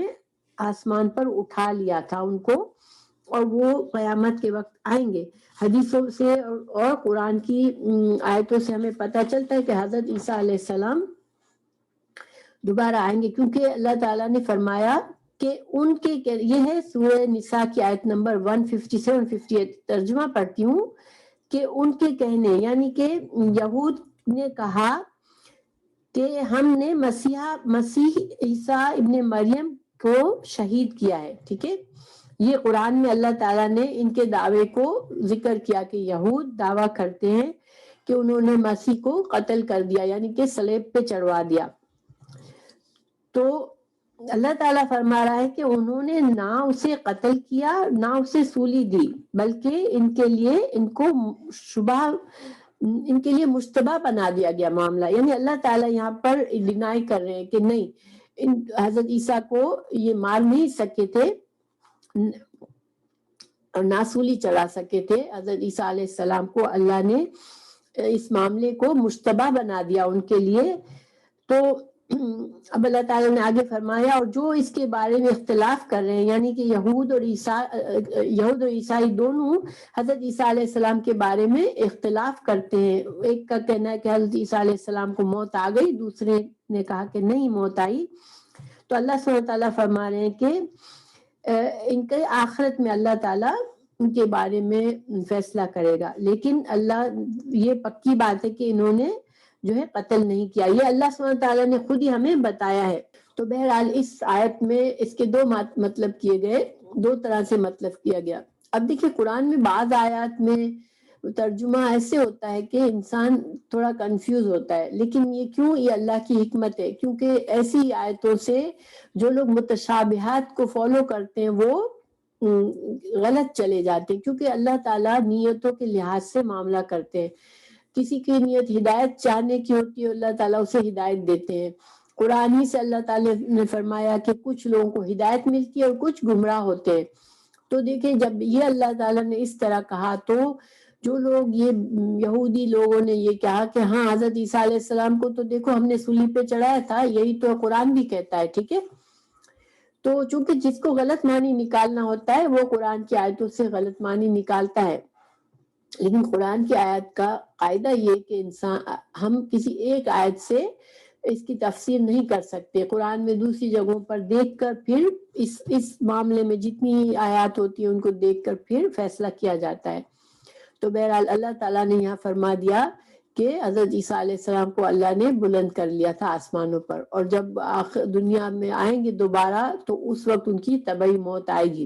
آسمان پر اٹھا لیا تھا ان کو اور وہ قیامت کے وقت آئیں گے. حدیثوں سے اور قرآن کی آیتوں سے ہمیں پتہ چلتا ہے کہ حضرت عیسیٰ علیہ السلام دوبارہ آئیں گے کیونکہ اللہ تعالیٰ نے فرمایا کہ ان کے یہ ہے سورہ نساء کی آیت نمبر 157-158. ترجمہ پڑھتی ہوں کہ ان کے کہنے یعنی کہ یہود نے کہا کہ ہم نے مسیح عیسیٰ ابن مریم کو شہید کیا ہے. ٹھیک ہے. یہ قرآن میں اللہ تعالیٰ نے ان کے دعوے کو ذکر کیا کہ یہود دعویٰ کرتے ہیں کہ انہوں نے مسیح کو قتل کر دیا یعنی کہ صلیب پہ چڑھوا دیا. تو اللہ تعالیٰ فرما رہا ہے کہ انہوں نے نہ اسے قتل کیا نہ اسے سولی دی بلکہ ان کے لیے مشتبہ بنا دیا گیا معاملہ. یعنی اللہ تعالیٰ یہاں پر ڈینائی کر رہے ہیں کہ نہیں حضرت عیسیٰ کو یہ مار نہیں سکے تھے اور نہ سولی چڑھا سکے تھے. حضرت عیسیٰ علیہ السلام کو اللہ نے اس معاملے کو مشتبہ بنا دیا ان کے لیے. تو اب اللہ تعالیٰ نے آگے فرمایا اور جو اس کے بارے میں اختلاف کر رہے ہیں یعنی کہ یہود اور عیسائی دونوں حضرت عیسیٰ علیہ السلام کے بارے میں اختلاف کرتے ہیں. ایک کا کہنا ہے کہ حضرت عیسیٰ علیہ السلام کو موت آ گئی, دوسرے نے کہا کہ نہیں موت آئی. تو اللہ سبحانہ وتعالیٰ فرما رہے ہیں کہ ان کے آخرت میں اللہ تعالیٰ ان کے بارے میں فیصلہ کرے گا, لیکن اللہ یہ پکی بات ہے کہ انہوں نے جو ہے قتل نہیں کیا. یہ اللہ سبحانہ تعالیٰ نے خود ہی ہمیں بتایا ہے. تو بہرحال اس آیت میں اس کے دو مطلب کیے گئے, دو طرح سے مطلب کیا گیا. اب دیکھیں قرآن میں بعض آیات میں ترجمہ ایسے ہوتا ہے کہ انسان تھوڑا کنفیوز ہوتا ہے, لیکن یہ کیوں, یہ اللہ کی حکمت ہے کیونکہ ایسی آیتوں سے جو لوگ متشابہات کو فالو کرتے ہیں وہ غلط چلے جاتے ہیں کیونکہ اللہ تعالیٰ نیتوں کے لحاظ سے معاملہ کرتے ہیں. کسی کی نیت ہدایت چاہنے کی ہوتی ہے اللہ تعالیٰ اسے ہدایت دیتے ہیں. قرآن ہی سے اللہ تعالیٰ نے فرمایا کہ کچھ لوگوں کو ہدایت ملتی ہے اور کچھ گمراہ ہوتے ہیں. تو دیکھیں جب یہ اللہ تعالیٰ نے اس طرح کہا تو جو لوگ یہ یہودی لوگوں نے یہ کہا کہ ہاں حضرت عیسیٰ علیہ السلام کو تو دیکھو ہم نے صلیب پہ چڑھایا تھا, یہی تو قرآن بھی کہتا ہے. ٹھیک ہے. تو چونکہ جس کو غلط معنی نکالنا ہوتا ہے وہ قرآن کی آیتوں سے غلط معنی نکالتا ہے, لیکن قرآن کی آیت کا قاعدہ یہ کہ ہم کسی ایک آیت سے اس کی تفسیر نہیں کر سکتے. قرآن میں دوسری جگہوں پر دیکھ کر پھر اس معاملے میں جتنی آیات ہوتی ہیں ان کو دیکھ کر پھر فیصلہ کیا جاتا ہے. تو بہرحال اللہ تعالیٰ نے یہاں فرما دیا کہ حضرت عیسیٰ علیہ السلام کو اللہ نے بلند کر لیا تھا آسمانوں پر, اور جب آخر دنیا میں آئیں گے دوبارہ تو اس وقت ان کی طبعی موت آئے گی.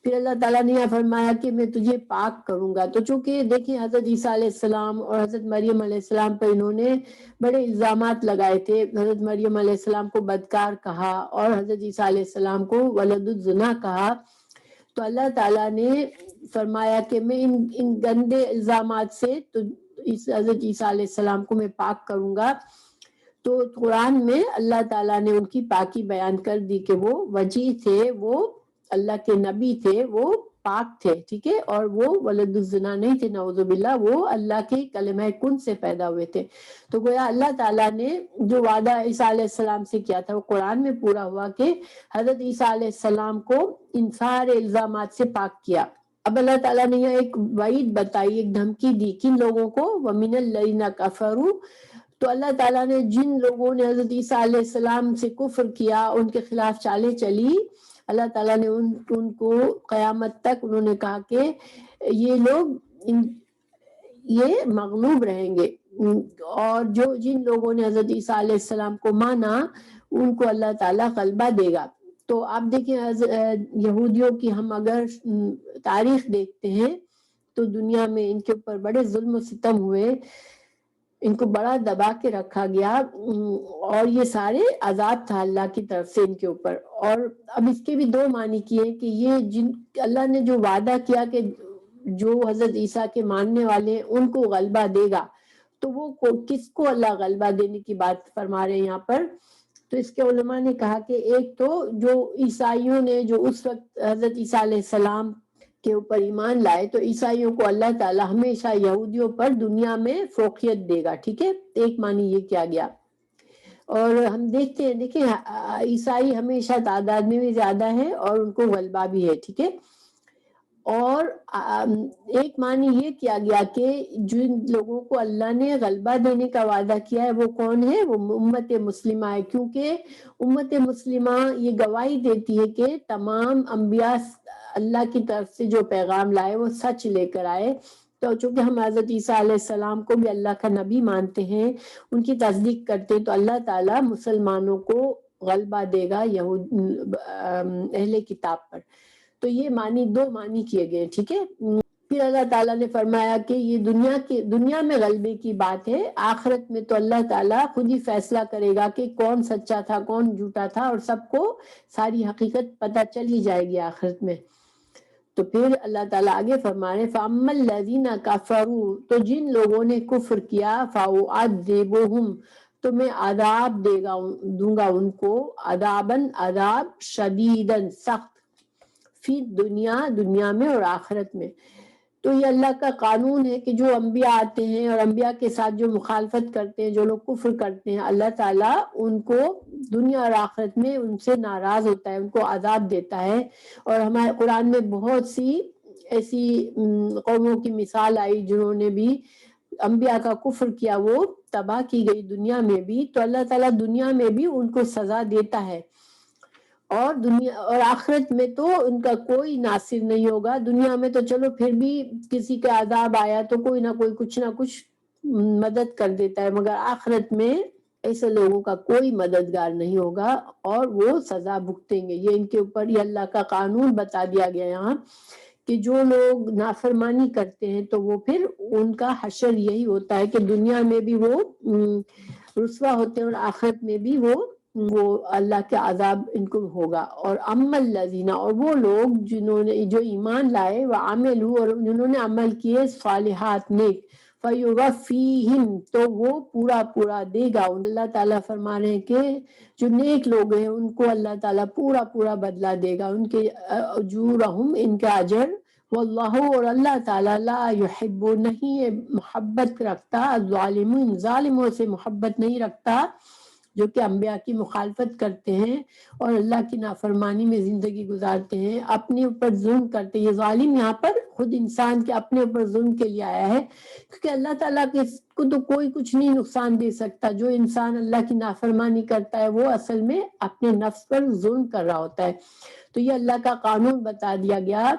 پھر اللہ تعالیٰ نے یہ فرمایا کہ میں تجھے پاک کروں گا. تو چونکہ دیکھیں حضرت عیسیٰ علیہ السلام اور حضرت مریم علیہ السلام پر انہوں نے بڑے الزامات لگائے تھے. حضرت مریم علیہ السلام کو بدکار کہا اور حضرت عیسیٰ علیہ السلام کو ولد الزنا کہا. تو اللہ تعالیٰ نے فرمایا کہ میں ان گندے الزامات سے تو حضرت عیسیٰ علیہ السلام کو میں پاک کروں گا. تو قرآن میں اللہ تعالیٰ نے ان کی پاکی بیان کر دی کہ وہ وجی تھے, وہ اللہ کے نبی تھے, وہ پاک تھے. ٹھیک ہے. اور وہ ولد الزنا نہیں تھے نعوذ باللہ, وہ اللہ کے کلمہ کن سے پیدا ہوئے تھے. تو گویا اللہ تعالیٰ نے جو وعدہ عیسیٰ علیہ السلام سے کیا تھا وہ قرآن میں پورا ہوا کہ حضرت عیسیٰ علیہ السلام کو ان سارے الزامات سے پاک کیا. اب اللہ تعالیٰ نے یہ ایک وعید بتائی, ایک دھمکی دی کن لوگوں کو, وَمِنَ الَّذِينَ كَفَرُوا. تو اللہ تعالیٰ نے جن لوگوں نے حضرت عیسیٰ علیہ السلام سے کفر کیا, ان کے خلاف چالیں چلی, اللہ تعالیٰ نے ان کو قیامت تک انہوں نے کہا کہ یہ لوگ یہ مغلوب رہیں گے، اور جن لوگوں نے حضرت عیسیٰ علیہ السلام کو مانا ان کو اللہ تعالیٰ غلبہ دے گا۔ تو آپ دیکھیں یہودیوں کی ہم اگر تاریخ دیکھتے ہیں تو دنیا میں ان کے اوپر بڑے ظلم و ستم ہوئے، ان کو بڑا دبا کے رکھا گیا، اور یہ سارے عذاب تھا اللہ کی طرف سے ان کے اوپر۔ اور اب اس کے بھی دو معنی کیے کہ یہ اللہ نے جو وعدہ کیا کہ جو حضرت عیسیٰ کے ماننے والے ہیں ان کو غلبہ دے گا، تو وہ کس کو اللہ غلبہ دینے کی بات فرما رہے ہیں یہاں پر؟ تو اس کے علماء نے کہا کہ ایک تو جو عیسائیوں نے جو اس وقت حضرت عیسیٰ علیہ السلام کے اوپر ایمان لائے، تو عیسائیوں کو اللہ تعالیٰ ہمیشہ یہودیوں پر دنیا میں فوقیت دے گا، ٹھیک ہے، ایک معنی یہ کیا گیا۔ اور ہم دیکھتے ہیں، دیکھیں عیسائی ہمیشہ تعداد میں بھی زیادہ ہے اور ان کو غلبہ بھی ہے، ٹھیک ہے۔ اور ایک معنی یہ کیا گیا کہ جن لوگوں کو اللہ نے غلبہ دینے کا وعدہ کیا ہے وہ کون ہے؟ وہ امت مسلمہ ہے، کیونکہ امت مسلمہ یہ گواہی دیتی ہے کہ تمام انبیاء اللہ کی طرف سے جو پیغام لائے وہ سچ لے کر آئے۔ تو چونکہ ہم حضرت عیسیٰ علیہ السلام کو بھی اللہ کا نبی مانتے ہیں، ان کی تصدیق کرتے ہیں، تو اللہ تعالیٰ مسلمانوں کو غلبہ دے گا اہل کتاب پر۔ تو یہ معنی دو معنی کیے گئے، ٹھیک ہے۔ پھر اللہ تعالیٰ نے فرمایا کہ یہ دنیا میں غلبے کی بات ہے، آخرت میں تو اللہ تعالیٰ خود ہی فیصلہ کرے گا کہ کون سچا تھا کون جھوٹا تھا، اور سب کو ساری حقیقت پتہ چل ہی جائے گی آخرت میں۔ تو پھر اللہ تعالیٰ آگے فرما رہے فَأَمَّا الَّذِينَ كَفَرُوا، تو جن لوگوں نے کفر کیا، فَأُعَذِّبُهُمْ، تو میں عذاب دوں گا ان کو، عذاب شدیداً سخت، فی دنیا میں اور آخرت میں۔ تو یہ اللہ کا قانون ہے کہ جو انبیاء آتے ہیں اور انبیاء کے ساتھ جو مخالفت کرتے ہیں، جو لوگ کفر کرتے ہیں، اللہ تعالیٰ ان کو دنیا اور آخرت میں ان سے ناراض ہوتا ہے، ان کو عذاب دیتا ہے۔ اور ہمارے قرآن میں بہت سی ایسی قوموں کی مثال آئی جنہوں نے بھی انبیاء کا کفر کیا، وہ تباہ کی گئی دنیا میں بھی، تو اللہ تعالیٰ دنیا میں بھی ان کو سزا دیتا ہے، اور آخرت میں تو ان کا کوئی ناصر نہیں ہوگا۔ دنیا میں تو چلو پھر بھی کسی کا عذاب آیا تو کوئی نہ کوئی کچھ نہ کچھ مدد کر دیتا ہے، مگر آخرت میں ایسے لوگوں کا کوئی مددگار نہیں ہوگا اور وہ سزا بھگتیں گے۔ یہ ان کے اوپر یہ اللہ کا قانون بتا دیا گیا یہاں کہ جو لوگ نافرمانی کرتے ہیں تو وہ پھر ان کا حشر یہی ہوتا ہے کہ دنیا میں بھی وہ رسوا ہوتے ہیں اور آخرت میں بھی وہ اللہ کے عذاب ان کو ہوگا۔ اور اما الذین، اور وہ لوگ جنہوں نے جو ایمان لائے، وعملوا، اور جنہوں نے عمل کیے، صالحات نیک، فیوفیہم، تو وہ پورا دے گا۔ اللہ تعالیٰ فرما رہے ہیں کہ جو نیک لوگ ہیں ان کو اللہ تعالیٰ پورا بدلہ دے گا، ان کے اجورہم، ان کا اجر، واللہ، اور اللہ تعالیٰ لا یحب، نہیں محبت رکھتا، الظالمین، ظالموں سے محبت نہیں رکھتا، جو کہ انبیاء کی مخالفت کرتے ہیں اور اللہ کی نافرمانی میں زندگی گزارتے ہیں، اپنے اوپر ظلم کرتے ہیں۔ یہ ظالم یہاں پر خود انسان کے اپنے اوپر ظلم کے لیے آیا ہے، کیونکہ اللہ تعالیٰ کو تو کوئی کچھ نہیں نقصان دے سکتا۔ جو انسان اللہ کی نافرمانی کرتا ہے وہ اصل میں اپنے نفس پر ظلم کر رہا ہوتا ہے۔ تو یہ اللہ کا قانون بتا دیا گیا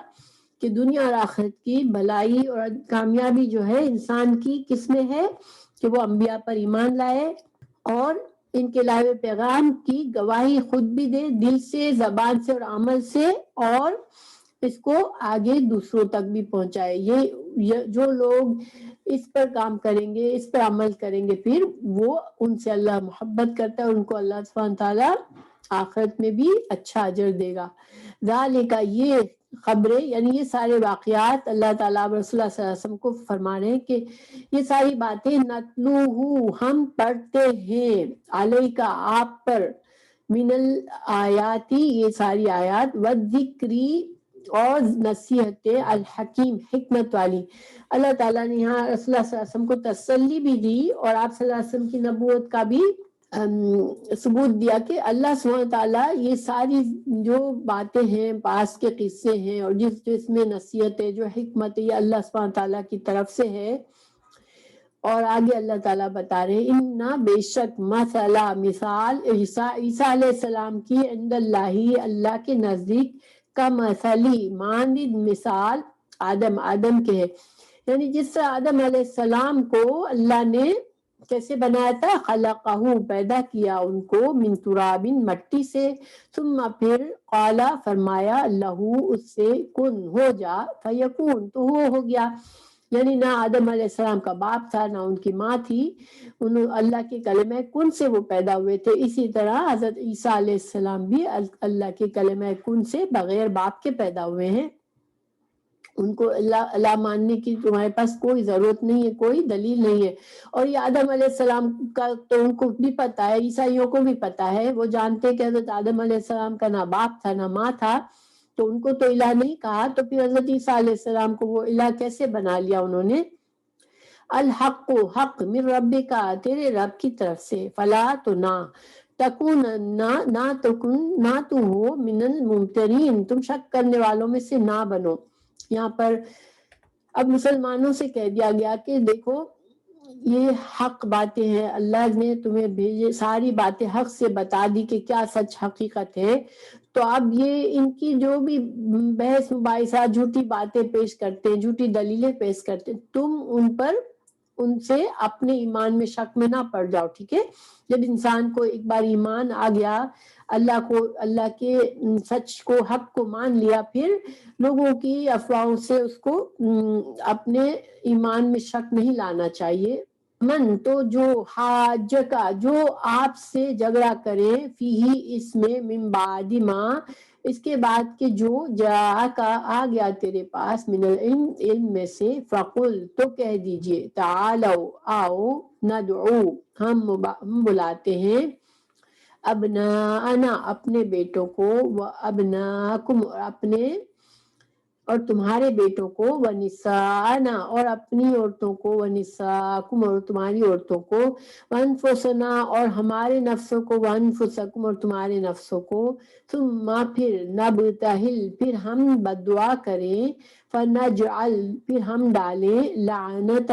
کہ دنیا اور آخرت کی بھلائی اور کامیابی جو ہے انسان کی کس میں ہے کہ وہ انبیاء پر ایمان لائے اور ان کے لائے ہوئے پیغام کی گواہی خود بھی دے، دل سے، زبان سے اور عمل سے، اور اس کو آگے دوسروں تک بھی پہنچائے۔ یہ جو لوگ اس پر کام کریں گے، اس پر عمل کریں گے، پھر وہ ان سے اللہ محبت کرتا ہے، ان کو اللہ سبحانہ تعالیٰ آخرت میں بھی اچھا اجر دے گا۔ ذالک، یہ خبریں یعنی یہ سارے واقعات اللہ تعالیٰ رسول اللہ صلی اللہ علیہ وسلم کو فرما رہے ہیں کہ یہ ساری باتیں نتلوہ، ہم پڑھتے ہیں، علیکا، آپ پر، من الآیاتی، یہ ساری آیات، والذکری، اور نصیحت، الحکیم، حکمت والی۔ اللہ تعالیٰ نے یہاں رسول اللہ صلی اللہ علیہ وسلم کو تسلی بھی دی اور آپ صلی اللہ علیہ وسلم کی نبوت کا بھی ثبوت دیا کہ اللہ سبحانہ تعالیٰ یہ ساری جو باتیں ہیں، پاس کے قصے ہیں، اور جس میں نصیحت ہے، جو حکمت ہے، یہ اللہ سبحانہ تعالیٰ کی طرف سے ہے۔ اور آگے اللہ تعالیٰ بتا رہے ہیں اِنَّا، بے شک، مثال عیسیٰ علیہ السلام کی، عند اللہ، اللہ کے نزدیک، کا مثلی، مانند مثال، آدم کے ہے، یعنی جس طرح آدم علیہ السلام کو اللہ نے کیسے بنایا تھا، خلقہ پیدا کیا ان کو، من تراب مٹی سے، ثم پھر قال فرمایا لہو اس سے، کن ہو جا، فیکون تو وہ ہو گیا. یعنی نہ آدم علیہ السلام کا باپ تھا نہ ان کی ماں تھی، اللہ کے کلمہ کن سے وہ پیدا ہوئے تھے. اسی طرح حضرت عیسیٰ علیہ السلام بھی اللہ کے کلمہ کن سے بغیر باپ کے پیدا ہوئے ہیں. ان کو اللہ ماننے کی تمہارے پاس کوئی ضرورت نہیں ہے، کوئی دلیل نہیں ہے. اور یہ آدم علیہ السلام کا تو ان کو بھی پتا ہے، عیسائیوں کو بھی پتا ہے، وہ جانتے کہ حضرت آدم علیہ السلام کا نہ باپ تھا نہ ماں تھا، تو ان کو تو الہ نہیں کہا، تو پھر حضرت عیسیٰ علیہ السلام کو وہ الہ کیسے بنا لیا انہوں نے. الحق حق من ربک تیرے رب کی طرف سے، فلا تو نہ، تکون نہ تو ہو، من الممترین تم شک کرنے والوں میں سے نہ بنو. یہاں پر اب مسلمانوں سے کہہ دیا گیا کہ دیکھو یہ حق باتیں ہیں، اللہ نے تمہیں بھیجے، ساری باتیں حق سے بتا دی کہ کیا سچ حقیقت ہے. تو اب یہ ان کی جو بھی بحث مباحثہ، جھوٹی باتیں پیش کرتے ہیں، جھوٹی دلیلیں پیش کرتے ہیں، تم ان سے اپنے ایمان میں شک میں نہ پڑ جاؤ. ٹھیک ہے، جب انسان کو ایک بار ایمان آ گیا، اللہ کے سچ کو، حق کو مان لیا، پھر لوگوں کی افواہوں سے اس کو اپنے ایمان میں شک نہیں لانا چاہیے. من تو جو حاج کا، جو آپ سے جھگڑا کرے، فیہی اس میں، من بعد ما اس کے بعد کہ جو جا کا آ گیا تیرے پاس، من العلم علم میں سے، فقل تو کہہ دیجئے، تعالو آؤ، ندعو ہم بلاتے ہیں، ابناءنا اپنے بیٹوں کو، و ابناکم اپنے اور تمہارے بیٹوں کو، ونساءنا اور اپنی عورتوں کو، ونساءکم اور تمہاری عورتوں کو، وانفسنا اور ہمارے نفسوں کو، وانفسکم اور تمہارے نفسوں کو، ثم پھر نبتہل پھر ہم بددعا کریں، فنجعل پھر ہم ڈالیں، لعنت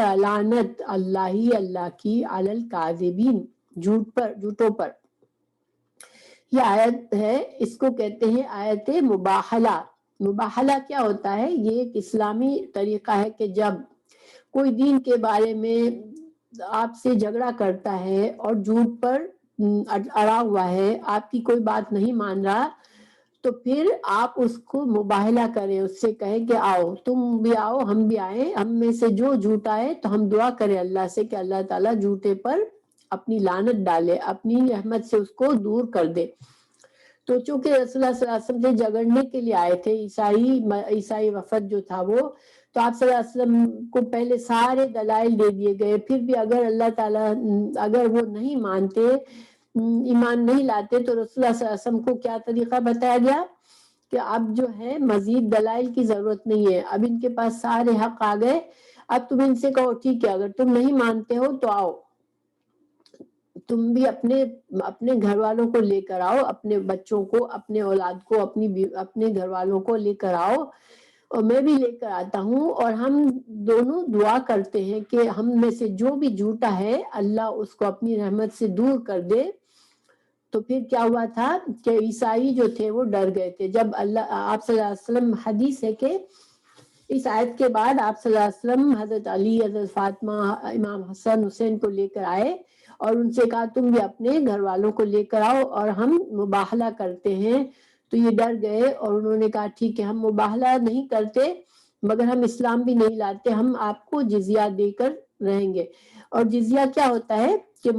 اللہ کی، علی الکاذبین جھوٹوں پر. یہ آیت ہے، اس کو کہتے ہیں آیت مباحلہ. مباحلہ کیا ہوتا ہے؟ یہ ایک اسلامی طریقہ ہے کہ جب کوئی دین کے بارے میں آپ سے جھگڑا کرتا ہے اور جھوٹ پر اڑا ہوا ہے، آپ کی کوئی بات نہیں مان رہا، تو پھر آپ اس کو مباحلہ کریں، اس سے کہیں کہ آؤ، تم بھی آؤ، ہم بھی آئیں، ہم میں سے جو جھوٹا ہے تو ہم دعا کریں اللہ سے کہ اللہ تعالیٰ جھوٹے پر اپنی لعنت ڈالے، اپنی رحمت سے اس کو دور کر دے. تو چونکہ رسول اللہ صلی اللہ علیہ وسلم سے جھگڑنے کے لیے آئے تھے عیسائی وفد جو تھا وہ، تو آپ صلی اللہ علیہ وسلم کو پہلے سارے دلائل دے دیے گئے، پھر بھی اگر اللہ تعالیٰ اگر وہ نہیں مانتے، ایمان نہیں لاتے، تو رسول اللہ صلی اللہ علیہ وسلم کو کیا طریقہ بتایا گیا کہ اب جو ہے مزید دلائل کی ضرورت نہیں ہے، اب ان کے پاس سارے حق آ گئے، اب تم ان سے کہو ٹھیک ہے اگر تم نہیں مانتے ہو تو آؤ، تم بھی اپنے گھر والوں کو لے کر آؤ، اپنے بچوں کو، اپنے اولاد کو، اپنے گھر والوں کو لے کر آؤ، اور میں بھی لے کر آتا ہوں، اور ہم دونوں دعا کرتے ہیں کہ ہم میں سے جو بھی جھوٹا ہے اللہ اس کو اپنی رحمت سے دور کر دے. تو پھر کیا ہوا تھا کہ عیسائی جو تھے وہ ڈر گئے تھے. جب آپ صلی اللہ علیہ وسلم، حدیث ہے کہ اس آیت کے بعد آپ صلی اللہ علیہ وسلم حضرت علی، حضرت فاطمہ، امام حسن حسین کو لے کر آئے اور ان سے کہا تم بھی اپنے گھر والوں کو لے کر آؤ اور ہم مباحلہ کرتے ہیں. تو یہ ڈر گئے اور انہوں نے کہا ٹھیک ہے ہم مباحلہ نہیں کرتے مگر ہم اسلام بھی نہیں لاتے، ہم آپ کو جزیہ دے کر رہیں گے. اور جزیہ کیا ہوتا ہے کہ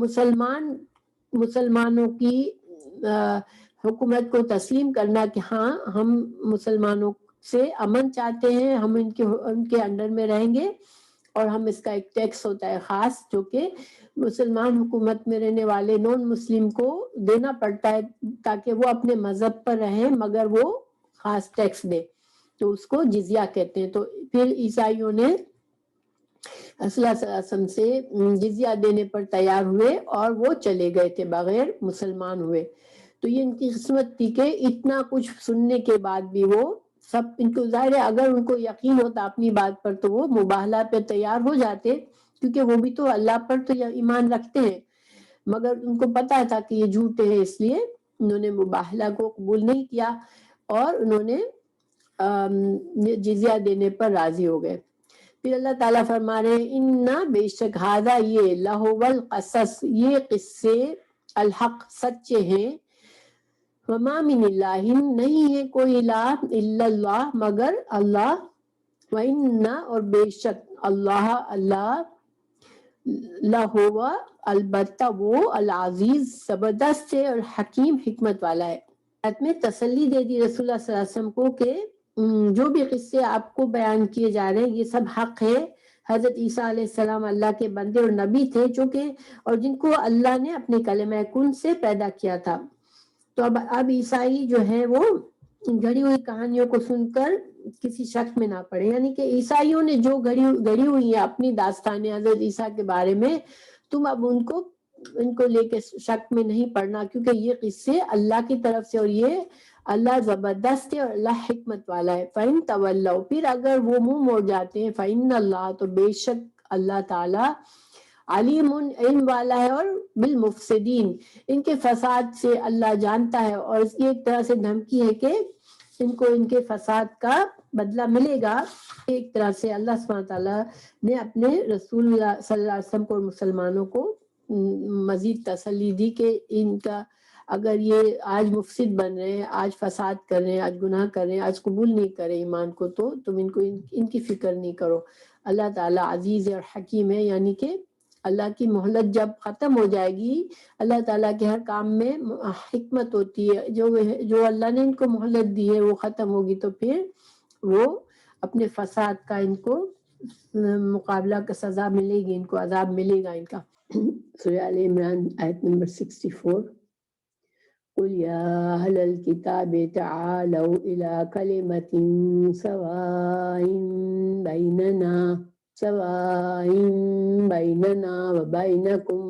مسلمانوں کی حکومت کو تسلیم کرنا کہ ہاں ہم مسلمانوں سے امن چاہتے ہیں، ہم ان کے انڈر میں رہیں گے، اور ہم اس کا ایک ٹیکس ہوتا ہے خاص جو کہ مسلمان حکومت میں رہنے والے نون مسلم کو دینا پڑتا ہے تاکہ وہ اپنے مذہب پر رہیں مگر وہ خاص ٹیکس دے، تو اس کو جزیہ کہتے ہیں. تو پھر عیسائیوں نے رسول اللہ صلی اللہ علیہ وسلم سے جزیہ دینے پر تیار ہوئے اور وہ چلے گئے تھے بغیر مسلمان ہوئے. تو یہ ان کی قسمت تھی کہ اتنا کچھ سننے کے بعد بھی وہ سب، ان کو ظاہر ہے اگر ان کو یقین ہوتا اپنی بات پر تو وہ مباحلہ پہ تیار ہو جاتے، کیونکہ وہ بھی تو اللہ پر تو ایمان رکھتے ہیں، مگر ان کو پتا تھا کہ یہ جھوٹے ہیں، اس لیے انہوں نے مباحلہ کو قبول نہیں کیا اور انہوں نے جزیہ دینے پر راضی ہو گئے. پھر اللہ تعالیٰ فرما رہے ہیں اِنَّا بے شک ہذا یہ لَهُوَ الْقَصَص یہ قصے الحق سچے ہیں وَمَا مِنْ إِلَٰهٍ نہیں ہے کوئی الہ الا اللہ مگر اللہ وَإِنَّا اور بے شک اللہ لَهُوَ البتہ وہ العزیز زبردست ہے اور حکیم حکمت والا ہے۔ آیت میں تسلی دے دی رسول اللہ صلی اللہ علیہ وسلم کو کہ جو بھی قصے آپ کو بیان کیے جا رہے ہیں یہ سب حق ہے۔ حضرت عیسیٰ علیہ السلام اللہ کے بندے اور نبی تھے جو کہ اور جن کو اللہ نے اپنے کلمہ کن سے پیدا کیا تھا۔ تو اب عیسائی جو ہے وہ گھڑی ہوئی کہانیوں کو سن کر کسی شک میں نہ پڑے، یعنی کہ عیسائیوں نے جو گھڑی ہوئی ہے اپنی داستانیں حضرت عیسیٰ کے بارے میں، تم اب ان کو لے کے شک میں نہیں پڑنا، کیونکہ یہ قصے اللہ کی طرف سے اور یہ اللہ زبردست ہے اور اللہ حکمت والا ہے۔ فَإِن تَوَلَّوْا پھر اگر وہ منہ موڑ جاتے ہیں فَإِنَّ اللَّهَ تو بے شک اللہ تعالیٰ علیم علم والا ہے اور بالمفسدین ان کے فساد سے اللہ جانتا ہے، اور اس کی ایک طرح سے دھمکی ہے کہ ان کو ان کے فساد کا بدلہ ملے گا۔ ایک طرح سے اللہ سبحانہ تعالیٰ نے اپنے رسول اللہ صلی اللہ علیہ وسلم کو اور مسلمانوں کو مزید تسلی دی کہ ان کا اگر یہ آج مفسد بن رہے ہیں، آج فساد کر رہے ہیں، آج گناہ کر رہے ہیں، آج قبول نہیں کرے ایمان کو، تو تم ان کی فکر نہیں کرو۔ اللہ تعالیٰ عزیز اور حکیم ہے، یعنی کہ اللہ کی مہلت جب ختم ہو جائے گی، اللہ تعالیٰ کے ہر کام میں حکمت ہوتی ہے، جو اللہ نے ان کو مہلت دی ہے وہ ختم ہوگی تو پھر وہ اپنے فساد کا ان کو مقابلہ کا سزا ملے گی، ان کو عذاب ملے گا ان کا۔ سورہ آل عمران آیت نمبر 64۔ قُلْ يَا أَهْلَ الْكِتَابِ تَعَالَوْا إِلَىٰ كَلِمَةٍ سَوَاءٍ بَيْنَنَا وَبَيْنَكُمْ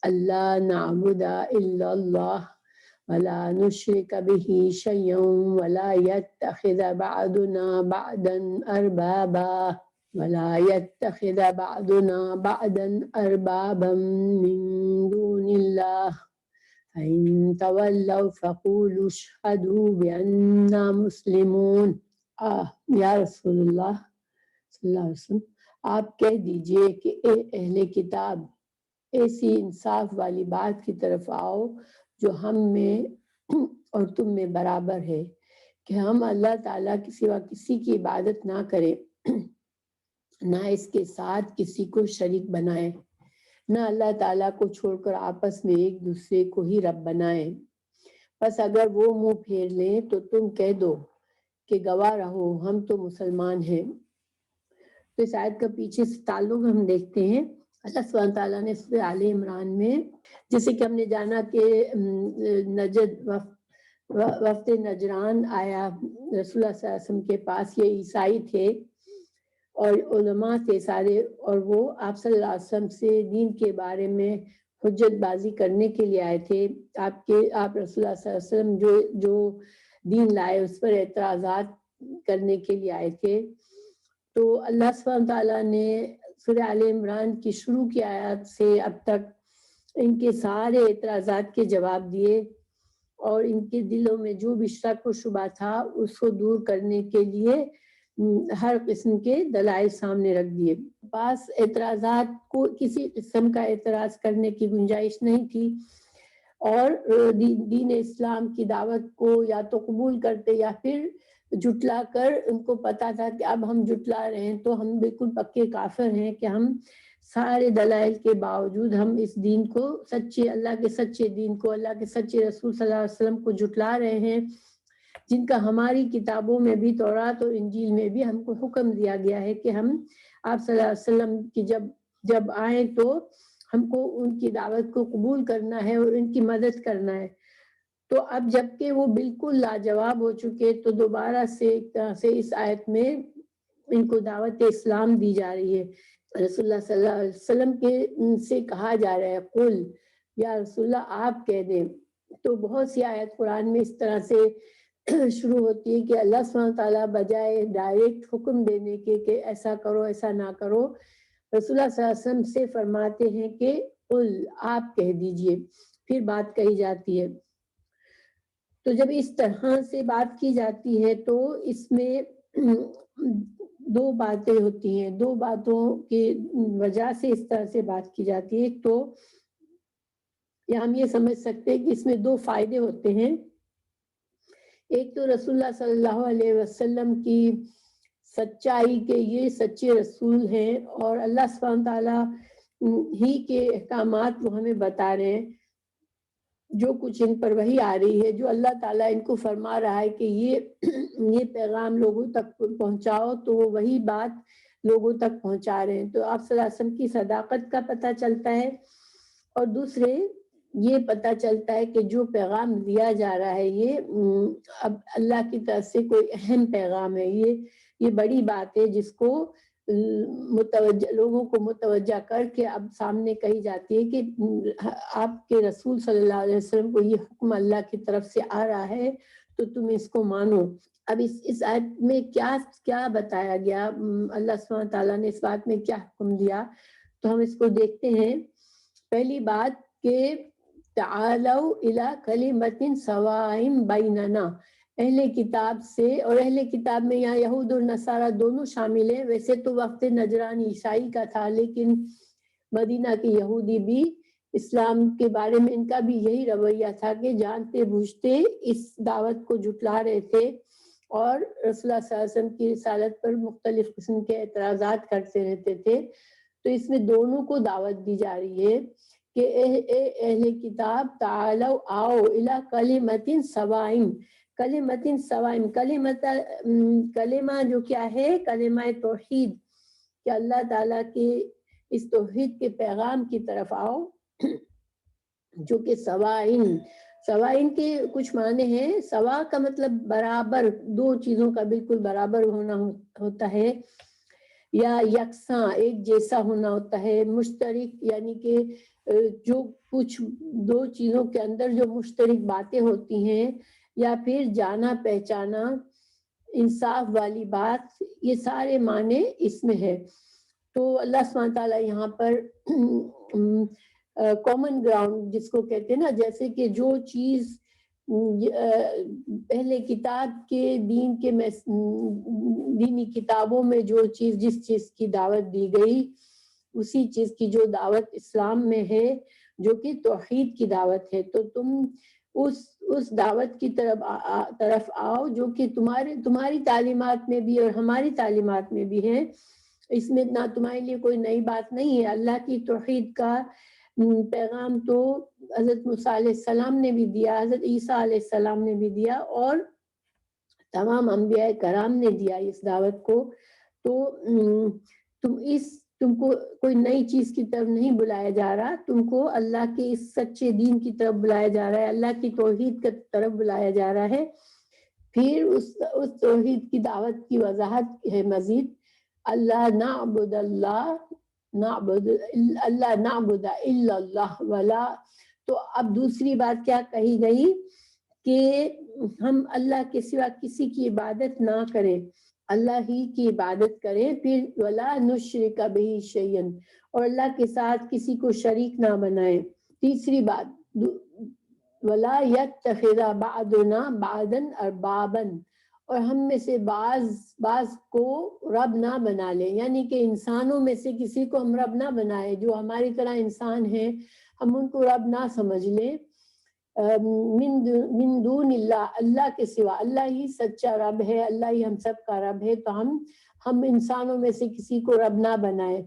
أَلَّا نَعْبُدَ إِلَّا اللَّهَ وَلَا نُشْرِكَ بِهِ شَيْئًا وَلَا يَتَّخِذَ بَعْضُنَا أَرْبَابًا مِّن دُونِ اللَّهِ فَإِن تَوَلَّوْا فَقُولُوا اشْهَدُوا بِأَنَّا مُسْلِمُونَ۔ یا رسول اللہ صلی اللہ علیہ وسلم آپ کہہ دیجئے کہ اے اہل کتاب ایسی انصاف والی بات کی طرف آؤ جو ہم میں اور تم میں برابر ہے کہ ہم اللہ تعالیٰ کے سوا کسی کی عبادت نہ کریں، نہ اس کے ساتھ کسی کو شریک بنائیں، نہ اللہ تعالیٰ کو چھوڑ کر آپس میں ایک دوسرے کو ہی رب بنائیں۔ بس اگر وہ منہ پھیر لیں تو تم کہہ دو کہ گواہ رہو ہم تو مسلمان ہیں۔ تو اس آیت کا پیچھے سے تعلق ہم دیکھتے ہیں۔ اللہ سبحانہ تعالیٰ نے سورہ آل عمران میں، جیسے کہ ہم نے جانا کہ نجد وفد نجران آیا رسول اللہ صلی اللہ علیہ وسلم کے پاس، یہ عیسائی تھے اور علماء تھے سارے، اور وہ آپ صلی اللہ علیہ وسلم سے دین کے بارے میں حجت بازی کرنے کے لیے آئے تھے۔ آپ رسول اللہ صلی اللہ علیہ وسلم جو دین لائے اس پر اعتراضات کرنے کے لیے آئے تھے۔ تو اللہ سبحانہ تعالیٰ نے سورہ آل عمران کی شروع کی آیات سے اب تک ان کے سارے اعتراضات کے جواب دیے، اور ان کے دلوں میں جو بھی شک و شبہ تھا اس کو دور کرنے کے لیے ہر قسم کے دلائل سامنے رکھ دیے۔ پاس اعتراضات کو کسی قسم کا اعتراض کرنے کی گنجائش نہیں تھی، اور دین اسلام کی دعوت کو یا تو قبول کرتے یا پھر جھٹلا کر ان کو پتا تھا کہ اب ہم جھٹلا رہے ہیں تو ہم بالکل پکے کافر ہیں، کہ ہم سارے دلائل کے باوجود ہم اس دین کو، سچے اللہ کے سچے دین کو، اللہ کے سچے رسول صلی اللہ علیہ وسلم کو جھٹلا رہے ہیں، جن کا ہماری کتابوں میں بھی، تورات اور انجیل میں بھی ہم کو حکم دیا گیا ہے کہ ہم آپ صلی اللہ علیہ وسلم کی جب آئیں تو ہم کو ان کی دعوت کو قبول کرنا ہے اور ان کی مدد کرنا ہے۔ تو اب جبکہ وہ بالکل لاجواب ہو چکے تو دوبارہ سے ایک طرح سے اس آیت میں ان کو دعوت اسلام دی جا رہی ہے۔ رسول اللہ صلی اللہ علیہ وسلم سے کہا جا رہا ہے قل، یا رسول اللہ آپ کہہ دیں۔ تو بہت سی آیت قرآن میں اس طرح سے شروع ہوتی ہے کہ اللہ سبحانہ تعالیٰ بجائے ڈائریکٹ حکم دینے کے کہ ایسا کرو ایسا نہ کرو، رسول اللہ صلی اللہ علیہ وسلم سے فرماتے ہیں کہ قل آپ کہہ دیجئے، پھر بات کہی جاتی ہے۔ تو جب اس طرح سے بات کی جاتی ہے تو اس میں دو باتیں ہوتی ہیں، دو باتوں کی وجہ سے اس طرح سے بات کی جاتی ہے. ایک تو یا ہم یہ سمجھ سکتے ہیں کہ اس میں دو فائدے ہوتے ہیں. ایک تو رسول اللہ صلی اللہ علیہ وسلم کی سچائی کے یہ سچے رسول ہیں اور اللہ سبحانہ تعالیٰ ہی کے احکامات وہ ہمیں بتا رہے ہیں. جو کچھ ان پر وحی آ رہی ہے، جو اللہ تعالیٰ ان کو فرما رہا ہے کہ یہ پیغام لوگوں تک پہنچاؤ، تو وہ وہی بات لوگوں تک پہنچا رہے ہیں. تو آپ صلی اللہ علیہ وسلم کی صداقت کا پتہ چلتا ہے. اور دوسرے یہ پتہ چلتا ہے کہ جو پیغام دیا جا رہا ہے یہ اب اللہ کی طرف سے کوئی اہم پیغام ہے. یہ بڑی بات ہے جس کو لوگوں کو متوجہ کر کے اب سامنے کہی جاتی ہے کہ آپ کے رسول صلی اللہ علیہ وسلم کو یہ حکم اللہ کی طرف سے آ رہا ہے تو تم اس کو مانو. اب اس آیت میں کیا بتایا گیا، اللہ سبحانہ تعالیٰ نے اس بات میں کیا حکم دیا، تو ہم اس کو دیکھتے ہیں. پہلی بات کہ تعالوا الی کلمۃ سواء بیننا، اہل کتاب سے، اور اہل کتاب میں یہاں یہود اور نصارہ دونوں شامل ہیں. ویسے تو وقت نجران عیسائی کا تھا، لیکن مدینہ کے یہودی بھی اسلام کے بارے میں ان کا بھی یہی رویہ تھا کہ جانتے بوجھتے اس دعوت کو جھٹلا رہے تھے اور رسول اللہ صلی اللہ علیہ وسلم کی رسالت پر مختلف قسم کے اعتراضات کرتے رہتے تھے. تو اس میں دونوں کو دعوت دی جا رہی ہے کہ اہل کتاب تعالوا آؤ الی کلمۃ سواء، کلمۃ سواء، کلمہ جو کیا ہے، کلمہ توحید، کہ اللہ تعالیٰ کے اس توحید کے پیغام کی طرف آؤ جو کہ سواء کے کچھ معنی ہیں. سوا کا مطلب برابر، دو چیزوں کا بالکل برابر ہونا ہوتا ہے، یا یکساں ایک جیسا ہونا ہوتا ہے. مشترک یعنی کہ جو کچھ دو چیزوں کے اندر جو مشترک باتیں ہوتی ہیں، یا پھر جانا پہچانا، انصاف والی بات، یہ سارے معنی اس میں ہے. تو اللہ سبحانہ تعالیٰ یہاں پر کامن گراؤنڈ جس کو کہتے ہیں نا، جیسے کہ جو چیز پہلے کتاب کے دینی کتابوں میں جو چیز، جس چیز کی دعوت دی گئی، اسی چیز کی جو دعوت اسلام میں ہے جو کہ توحید کی دعوت ہے. تو تم اس دعوت کی طرف آؤ جو کہ تمہاری تعلیمات میں بھی اور ہماری تعلیمات میں بھی ہے. اس میں نہ تمہارے لیے کوئی نئی بات نہیں ہے. اللہ کی توحید کا پیغام تو حضرت موسیٰ علیہ السلام نے بھی دیا، حضرت عیسیٰ علیہ السلام نے بھی دیا، اور تمام انبیاء کرام نے دیا اس دعوت کو. تو تم کو کوئی نئی چیز کی طرف نہیں بلایا جا رہا، تم کو اللہ کے اس سچے دین کی طرف بلایا جا رہا ہے، اللہ کی توحید کی طرف بلایا جا رہا ہے. پھر اس توحید کی دعوت کی وضاحت ہے مزید، اللہ نعبد الا اللہ ولا. تو اب دوسری بات کیا کہی گئی کہ ہم اللہ کے سوا کسی کی عبادت نہ کریں، اللہ ہی کی عبادت کریں. پھر ولا نشرک بہ شیئا، اور اللہ کے ساتھ کسی کو شریک نہ بنائیں. تیسری بات ولا یتخذ بعضنا بعضا اربابا، اور ہم میں سے بعض کو رب نہ بنا لیں، یعنی کہ انسانوں میں سے کسی کو ہم رب نہ بنائیں. جو ہماری طرح انسان ہیں ہم ان کو رب نہ سمجھ لیں. من دون اللہ، اللہ کے سوا، اللہ ہی سچا رب ہے، اللہ ہی ہم سب کا رب ہے. تو ہم انسانوں میں سے کسی کو رب نہ بنائیں.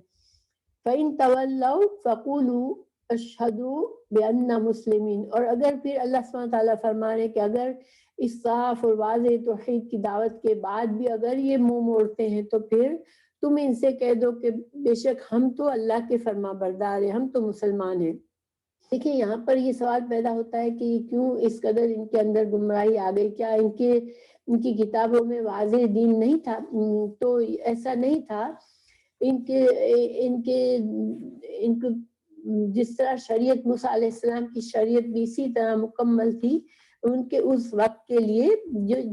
فَإِن تَوَلَّوْا فَقُولُوا اشہدوا بِأَنَّا مُسْلِمِينَ، اور اگر پھر اللہ سبحانہ تعالیٰ فرما رہے کہ اگر اس صاف اور واضح توحید کی دعوت کے بعد بھی اگر یہ منہ موڑتے ہیں تو پھر تم ان سے کہہ دو کہ بے شک ہم تو اللہ کے فرما بردار ہیں، ہم تو مسلمان ہیں. دیکھیں یہاں پر یہ سوال پیدا ہوتا ہے کہ کیوں اس قدر ان کے اندر گمراہی آ گئی؟ کیا ان کی کتابوں میں واضح دین نہیں تھا؟ تو ایسا نہیں تھا. ان کو جس طرح شریعت موسیٰ علیہ السلام کی شریعت بھی اسی طرح مکمل تھی ان کے اس وقت کے لیے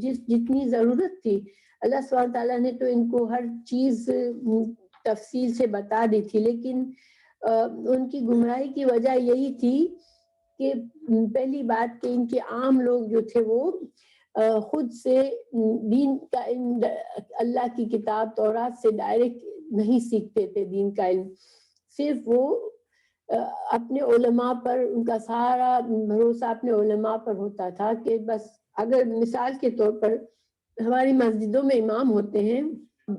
جتنی ضرورت تھی. اللہ سبحانہ تعالیٰ نے تو ان کو ہر چیز تفصیل سے بتا دی تھی، لیکن ان کی گمراہی کی وجہ یہی تھی کہ پہلی بات کہ ان کے عام لوگ جو تھے وہ خود سے دین کا علم اللہ کی کتاب تورات سے ڈائریکٹ نہیں سیکھتے تھے دین کا علم، صرف وہ اپنے علماء پر ان کا سارا بھروسہ اپنے علماء پر ہوتا تھا کہ بس اگر مثال کے طور پر ہماری مسجدوں میں امام ہوتے ہیں،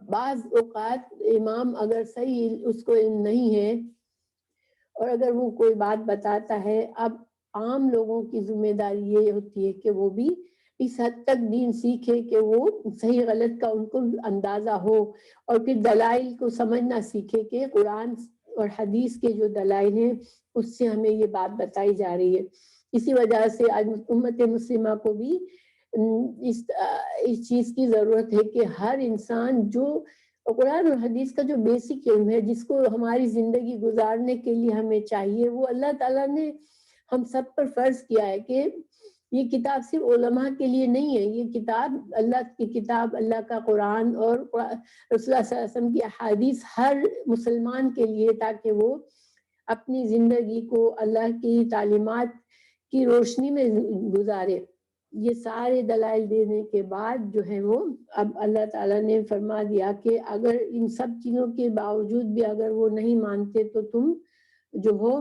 بعض اوقات امام اگر صحیح اس کو علم نہیں ہے اور اگر وہ کوئی بات بتاتا ہے، اب عام لوگوں کی ذمہ داری یہ ہوتی ہے کہ وہ بھی اس حد تک دین سیکھے کہ وہ صحیح غلط کا ان کو اندازہ ہو، اور پھر دلائل کو سمجھنا سیکھے کہ قرآن اور حدیث کے جو دلائل ہیں اس سے ہمیں یہ بات بتائی جا رہی ہے۔ اسی وجہ سے آج امت مسلمہ کو بھی اس چیز کی ضرورت ہے کہ ہر انسان جو قرآن اور حدیث کا جو بیسک علم ہے، جس کو ہماری زندگی گزارنے کے لیے ہمیں چاہیے، وہ اللہ تعالیٰ نے ہم سب پر فرض کیا ہے کہ یہ کتاب صرف علماء کے لیے نہیں ہے، یہ کتاب اللہ کی کتاب، اللہ کا قرآن اور رسول اللہ صلی اللہ علیہ وسلم کی احادیث ہر مسلمان کے لیے، تاکہ وہ اپنی زندگی کو اللہ کی تعلیمات کی روشنی میں گزارے۔ یہ سارے دلائل دینے کے بعد جو ہے وہ اب اللہ تعالیٰ نے فرما دیا کہ اگر ان سب چیزوں کے باوجود بھی اگر وہ نہیں مانتے تو تم جو ہو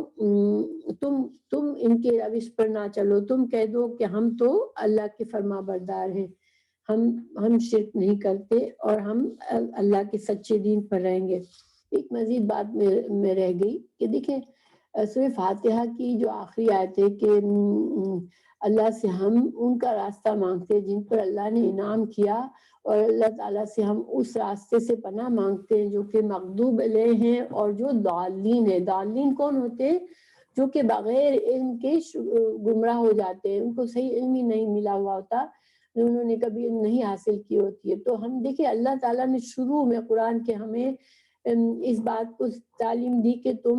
تم ان کے روش پر نہ چلو، تم کہہ دو کہ ہم تو اللہ کے فرما بردار ہیں، ہم شرک نہیں کرتے اور ہم اللہ کے سچے دین پر رہیں گے۔ ایک مزید بات میں رہ گئی کہ دیکھیں سورہ فاتحہ کی جو آخری آیت ہے کہ اللہ سے ہم ان کا راستہ مانگتے جن پر اللہ نے انعام کیا، اور اللہ تعالیٰ سے ہم اس راستے سے پناہ مانگتے ہیں جو کہ مغضوب علیہ ہیں اور جو ضالین ہیں۔ ضالین کون ہوتے ہیں؟ جو کہ بغیر علم کے گمراہ ہو جاتے ہیں، ان کو صحیح علم ہی نہیں ملا ہوا ہوتا، انہوں نے کبھی علم نہیں حاصل کی ہوتی ہے۔ تو ہم دیکھیں اللہ تعالیٰ نے شروع میں قرآن کے ہمیں اس بات کو تعلیم دی کہ تم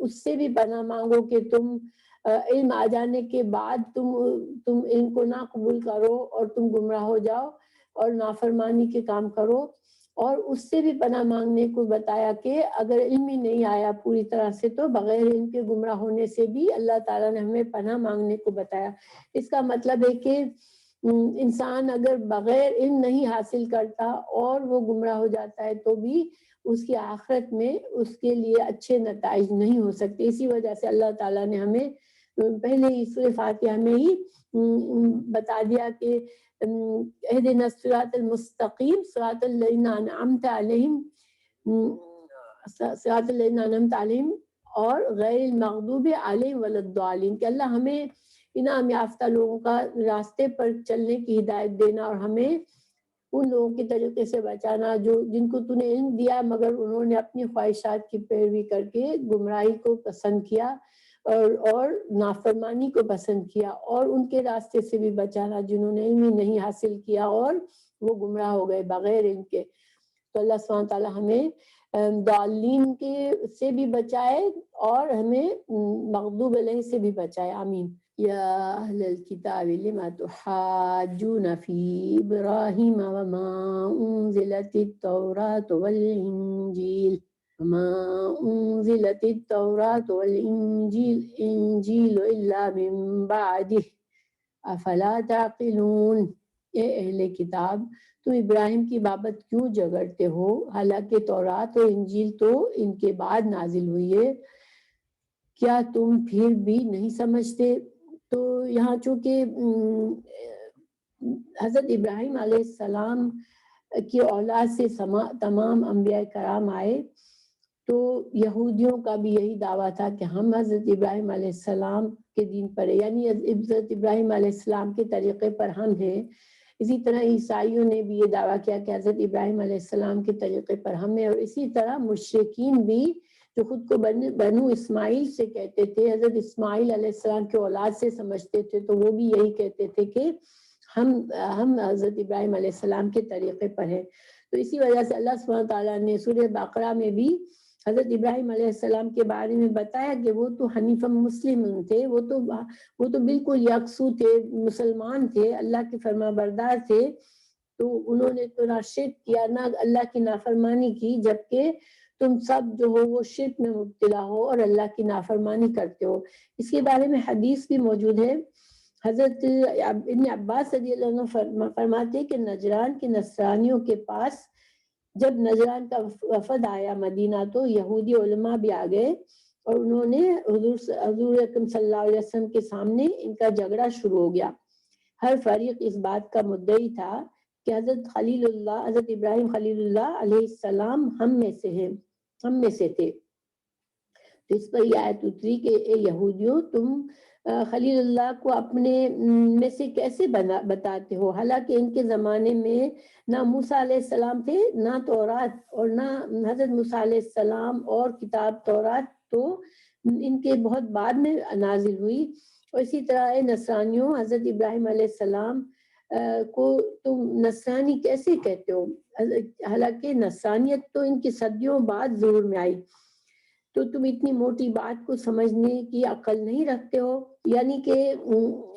اس سے بھی پناہ مانگو کہ تم علم آ جانے کے بعد تم علم کو نہ قبول کرو اور تم گمراہ ہو جاؤ اور نافرمانی کے کام کرو، اور اس سے بھی پناہ مانگنے کو بتایا کہ اگر علم ہی نہیں آیا پوری طرح سے تو بغیر علم کے گمراہ ہونے سے بھی اللہ تعالیٰ نے ہمیں پناہ مانگنے کو بتایا۔ اس کا مطلب ہے کہ انسان اگر بغیر علم نہیں حاصل کرتا اور وہ گمراہ ہو جاتا ہے تو بھی اس کی آخرت میں اس کے لیے اچھے نتائج نہیں ہو سکتے۔ اسی وجہ سے اللہ تعالیٰ نے ہمیں پہلے ہی سورہ فاتحہ میں ہی بتا دیا کہ اہدنا الصراط المستقیم صراط الذین انعمت علیہم صراط الذین انعمت علیہم اور غیر المغضوب علیہم ولا الضالین، کہ اللہ ہمیں انعام یافتہ لوگوں کا راستے پر چلنے کی ہدایت دینا اور ہمیں ان لوگوں کے طریقے سے بچانا جن کو تو نے علم دیا مگر انہوں نے اپنی خواہشات کی پیروی کر کے گمراہی کو پسند کیا اور نافرمانی کو پسند کیا، اور ان کے راستے سے بھی بچانا جنہوں نے علم نہیں حاصل کیا اور وہ گمراہ ہو گئے بغیر علم کے۔ تو اللہ سبحانہ تعالیٰ ہمیں ضالین کے سے بھی بچائے اور ہمیں مغضوب علیہ سے بھی بچائے، آمین۔ یا اہل الکتاب لما تحاجون فی ابراہیم وما انزلت التوراۃ والانجیل انزلت التوراۃ والانجیل الا من بعدہ افلا تعقلون۔ اے اہل کتاب، تم ابراہیم کی بابت کیوں جھگڑتے ہو حالانکہ تورات اور انجیل تو ان کے بعد نازل ہوئی ہے، کیا تم پھر بھی نہیں سمجھتے؟ تو یہاں چونکہ حضرت ابراہیم علیہ السلام کی اولاد سے تمام انبیاء کرام آئے، تو یہودیوں کا بھی یہی دعویٰ تھا کہ ہم حضرت ابراہیم علیہ السلام کے دین پر ہیں، یعنی حضرت ابراہیم علیہ السلام کے طریقے پر ہم ہیں۔ اسی طرح عیسائیوں نے بھی یہ دعویٰ کیا کہ حضرت ابراہیم علیہ السلام کے طریقے پر ہم ہیں، اور اسی طرح مشرکین بھی جو خود کو بنو اسماعیل سے کہتے تھے، حضرت اسماعیل علیہ السلام کے اولاد سے سمجھتے تھے، تو وہ بھی یہی کہتے تھے کہ ہم حضرت ابراہیم علیہ السلام کے طریقے پر ہیں۔ تو اسی وجہ سے اللہ سبحانہ تعالیٰ نے سورہ بقرہ میں بھی حضرت ابراہیم علیہ السلام کے بارے میں بتایا کہ وہ تو حنیف مسلم تھے، وہ تو بالکل یکسو تھے، مسلمان تھے، اللہ کے فرما بردار تھے، تو انہوں نے تو نہ شرک کیا نہ اللہ کی نافرمانی کی، جبکہ تم سب جو ہو وہ شرک میں مبتلا ہو اور اللہ کی نافرمانی کرتے ہو۔ اس کے بارے میں حدیث بھی موجود ہے، حضرت ابن عباس رضی اللہ عنہ فرماتے ہیں کہ نجران کے نصرانیوں کے پاس جب نجران کا وفد آیا مدینہ تو یہودی علماء بھی آ گئے اور انہوں نے حضور اکرم صلی اللہ علیہ وسلم کے سامنے ان کا جھگڑا شروع ہو گیا. ہر فریق اس بات کا مدعی تھا کہ حضرت ابراہیم خلیل اللہ علیہ السلام ہم میں سے تھے. تو اس پر یہ آیت اتری کہ اے یہودیوں تم خلیل اللہ کو اپنے میں سے کیسے بتاتے ہو، حالانکہ ان کے زمانے میں نہ موسیٰ علیہ السلام تھے نہ تورات، اور نہ حضرت موسیٰ علیہ السلام اور کتاب تورات تو ان کے بہت بعد میں نازل ہوئی. اور اسی طرح نصرانیوں حضرت ابراہیم علیہ السلام کو تم نصرانی کیسے کہتے ہو، حالانکہ نصرانیت تو ان کی صدیوں بعد ظہور میں آئی. تو تم اتنی موٹی بات کو سمجھنے کی عقل نہیں رکھتے ہو. یعنی کہ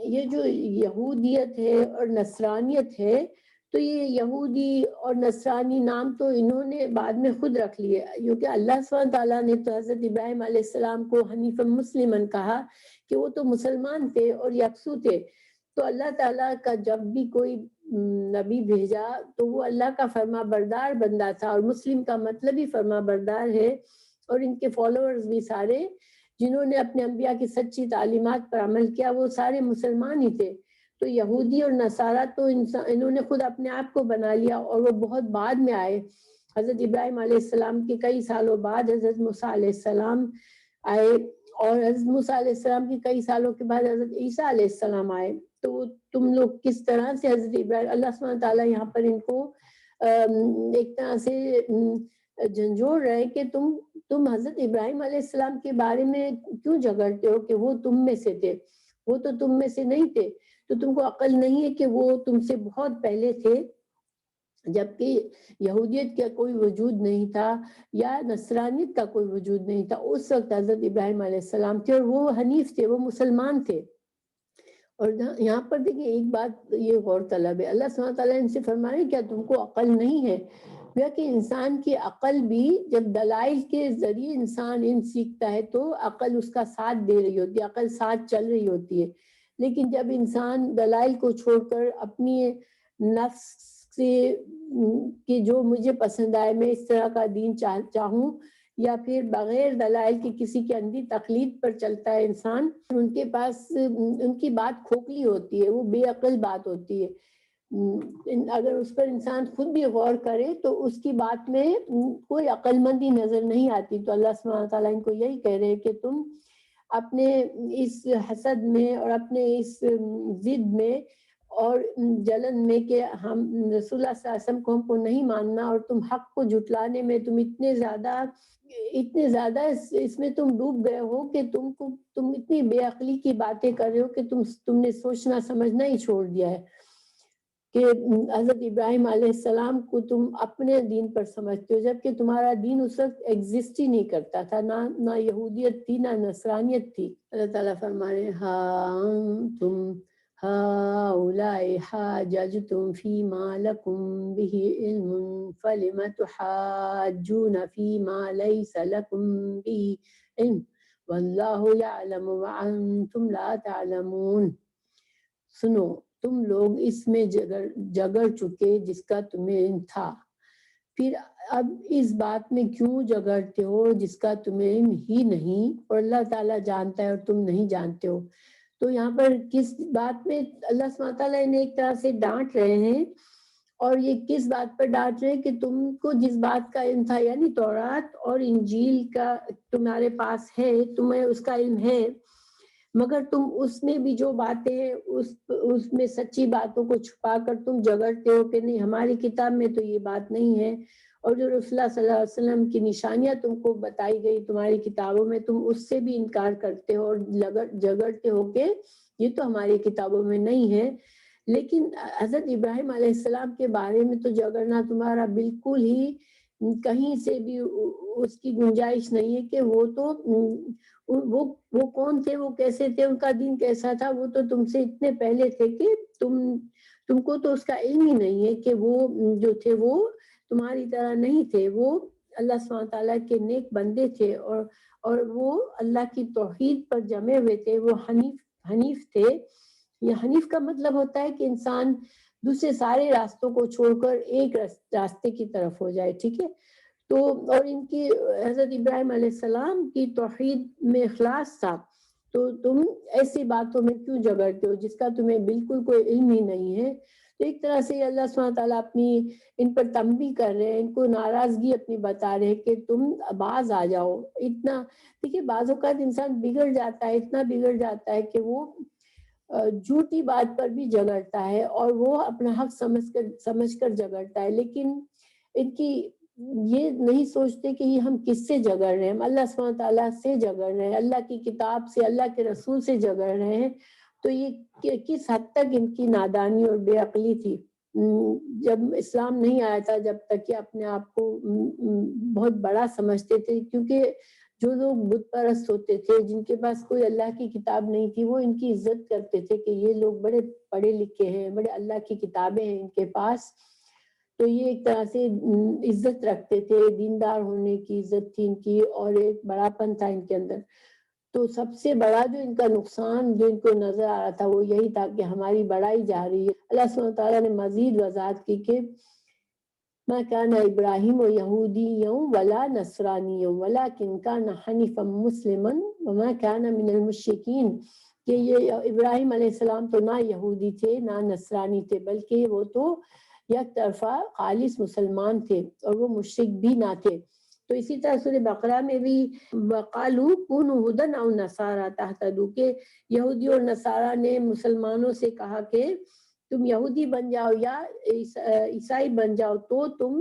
یہ جو یہودیت ہے اور نصرانیت ہے تو یہ یہودی اور نصرانی نام تو انہوں نے بعد میں خود رکھ لیے، کیونکہ اللہ سبحانہ تعالیٰ نے تو حضرت ابراہیم علیہ السلام کو حنیفا مسلماً کہا کہ وہ تو مسلمان تھے اور یکسو تھے. تو اللہ تعالیٰ کا جب بھی کوئی نبی بھیجا تو وہ اللہ کا فرما بردار بندہ تھا، اور مسلم کا مطلب ہی فرما بردار ہے. اور ان کے فالوورز بھی سارے جنہوں نے اپنے انبیاء کی سچی تعلیمات پر عمل کیا وہ سارے مسلمان ہی تھے. تو یہودی اور نصارہ تو انہوں نے خود اپنے آپ کو بنا لیا اور وہ بہت بعد میں آئے. حضرت ابراہیم علیہ السلام کے کئی سالوں بعد حضرت موسیٰ علیہ السلام آئے، اور حضرت موسیٰ علیہ السلام کے کئی سالوں کے بعد حضرت عیسیٰ علیہ السلام آئے. تو تم لوگ کس طرح سے حضرت ابراہیم، اللہ سبحانہ تعالیٰ یہاں پر ان کو ایک طرح سے جھنجھوڑ رہے کہ تم حضرت ابراہیم علیہ السلام کے بارے میں کیوں جھگڑتے ہو کہ وہ تم میں سے تھے، وہ تو تم میں سے نہیں تھے. تو تم کو عقل نہیں ہے کہ وہ تم سے بہت پہلے تھے، جبکہ یہودیت کا کوئی وجود نہیں تھا یا نصرانیت کا کوئی وجود نہیں تھا. اس وقت حضرت ابراہیم علیہ السلام تھے اور وہ حنیف تھے، وہ مسلمان تھے. اور یہاں پر دیکھیں ایک بات یہ غور طلب ہے، اللہ سبحانہ تعالیٰ ان سے فرمائے کیا تم کو عقل نہیں ہے؟ کہ انسان کی عقل بھی جب دلائل کے ذریعے انسان سیکھتا ہے تو عقل اس کا ساتھ دے رہی ہوتی ہے، عقل ساتھ چل رہی ہوتی ہے. لیکن جب انسان دلائل کو چھوڑ کر اپنی نفس سے کہ جو مجھے پسند آئے میں اس طرح کا دین چاہوں، یا پھر بغیر دلائل کی کسی کے اندھی تقلید پر چلتا ہے انسان، ان کے پاس ان کی بات کھوکھلی ہوتی ہے، وہ بے عقل بات ہوتی ہے. اگر اس پر انسان خود بھی غور کرے تو اس کی بات میں کوئی عقل مندی نظر نہیں آتی. تو اللہ سبحانہ تعالیٰ ان کو یہی کہہ رہے کہ تم اپنے اس حسد میں اور اپنے اس ضد میں اور جلن میں کہ ہم رسول اللہ صلی اللہ علیہ وسلم کو ہم کو نہیں ماننا، اور تم حق کو جھٹلانے میں تم اتنے زیادہ اس میں تم ڈوب گئے ہو کہ تم اتنی بے عقلی کی باتیں کر رہے ہو کہ تم نے سوچنا سمجھنا ہی چھوڑ دیا ہے کہ حضرت ابراہیم علیہ السلام کو تم اپنے دین پر سمجھتے ہو، جبکہ تمہارا دین اس وقت ایگزسٹ ہی نہیں کرتا تھا، نہ یہودیت تھی نہ نصرانیت تھی. اللہ تعالیٰ فرما رہے ہاں تم هؤلاء حاججتم فيما لكم به علم فلم تحاجون فيما ليس لكم به علم والله يعلم وأنتم لا تعلمون. سنو تم لوگ اس میں جگڑ چکے جس کا تمہیں علم تھا، پھر اب اس بات میں کیوں جگڑتے ہو جس کا تمہیں علم ہی نہیں، اور اللہ تعالیٰ جانتا ہے اور تم نہیں جانتے ہو. تو یہاں پر کس بات میں اللہ سبحانہ تعالیٰ انہیں ایک طرح سے ڈانٹ رہے ہیں، اور یہ کس بات پر ڈانٹ رہے ہیں کہ تم کو جس بات کا علم تھا، یعنی تورات اور انجیل کا تمہارے پاس ہے، تمہیں اس کا علم ہے، مگر تم اس میں بھی جو باتیں اس میں سچی باتوں کو چھپا کر تم جگڑتے ہو کہ نہیں ہماری کتاب میں تو یہ بات نہیں ہے، اور جو رسول اللہ صلی اللہ علیہ وسلم کی نشانیاں تم کو بتائی گئی تمہاری کتابوں میں تم اس سے بھی انکار کرتے ہو اور جگڑتے ہو کہ یہ تو ہماری کتابوں میں نہیں ہے. لیکن حضرت ابراہیم علیہ السلام کے بارے میں تو جگڑنا تمہارا بالکل ہی کہیں سے بھی اس کی گنجائش نہیں ہے کہ وہ کون تھے، وہ کیسے تھے، ان کا دین کیسا تھا، وہ تو تم سے اتنے پہلے تھے کہ تم کو تو اس کا علم ہی نہیں ہے کہ وہ جو تھے وہ تمہاری طرح نہیں تھے. وہ اللہ سبحانہ تعالیٰ کے نیک بندے تھے اور وہ اللہ کی توحید پر جمے ہوئے تھے، وہ حنیف تھے. یہ حنیف کا مطلب ہوتا ہے کہ انسان دوسرے سارے راستوں کو چھوڑ کر ایک راستے کی طرف ہو جائے، ٹھیک ہے. تو اور ان کی حضرت ابراہیم علیہ السلام کی توحید میں اخلاص تھا. تو تم ایسی باتوں میں کیوں جھگڑتے ہو جس کا تمہیں بالکل کوئی علم ہی نہیں ہے. تو ایک طرح سے اللہ سبحانہ تعالیٰ اپنی ان پر تنبیہ کر رہے ہیں، ان کو ناراضگی اپنی بتا رہے ہیں کہ تم باز آ جاؤ. اتنا دیکھیے بعض اوقات انسان بگڑ جاتا ہے، اتنا بگڑ جاتا ہے کہ وہ جھوٹی بات پر بھی جھگڑتا ہے اور وہ اپنا حق سمجھ کر جھگڑتا ہے. لیکن ان کی یہ نہیں سوچتے کہ یہ ہم کس سے جھگڑ رہے ہیں. ہم اللہ سبحانہ تعالیٰ سے جھگڑ رہے ہیں، اللہ کی کتاب سے، اللہ کے رسول سے جھگڑ رہے ہیں. تو یہ کس حد تک ان کی نادانی اور بے عقلی تھی. جب اسلام نہیں آیا تھا، جب تک کہ اپنے آپ کو بہت بڑا سمجھتے تھے، کیونکہ جو لوگ بت پرست ہوتے تھے، جن کے پاس کوئی اللہ کی کتاب نہیں تھی، وہ ان کی عزت کرتے تھے کہ یہ لوگ بڑے پڑھے لکھے ہیں، بڑے اللہ کی کتابیں ہیں ان کے پاس. تو یہ ایک طرح سے عزت رکھتے تھے، دیندار ہونے کی عزت تھی ان کی، اور ایک بڑا پن تھا ان کے اندر. تو سب سے بڑا جو ان کا نقصان جو ان کو نظر آ رہا تھا وہ یہی تھا کہ ہماری بڑائی جا رہی ہے. اللہ سبحانہ تعالیٰ نے مزید وضاحت کی کہ ما كان ابراہیم یہودیا ولا نصرانیا ولکن کان حنیفا مسلما وما كان من المشرکین. کہ یہ ابراہیم علیہ السلام تو نہ یہودی تھے نہ نصرانی تھے، بلکہ وہ تو یک طرفہ خالص مسلمان تھے اور وہ مشرک بھی نہ تھے. تو اسی طرح سورہ بقرہ میں بھی وقالوا كونوا هودا او نصارى تهتدوا، کہ یہودی اور نصارہ نے مسلمانوں سے کہا کہ تم یہودی بن جاؤ یا عیسائی بن جاؤ تو تم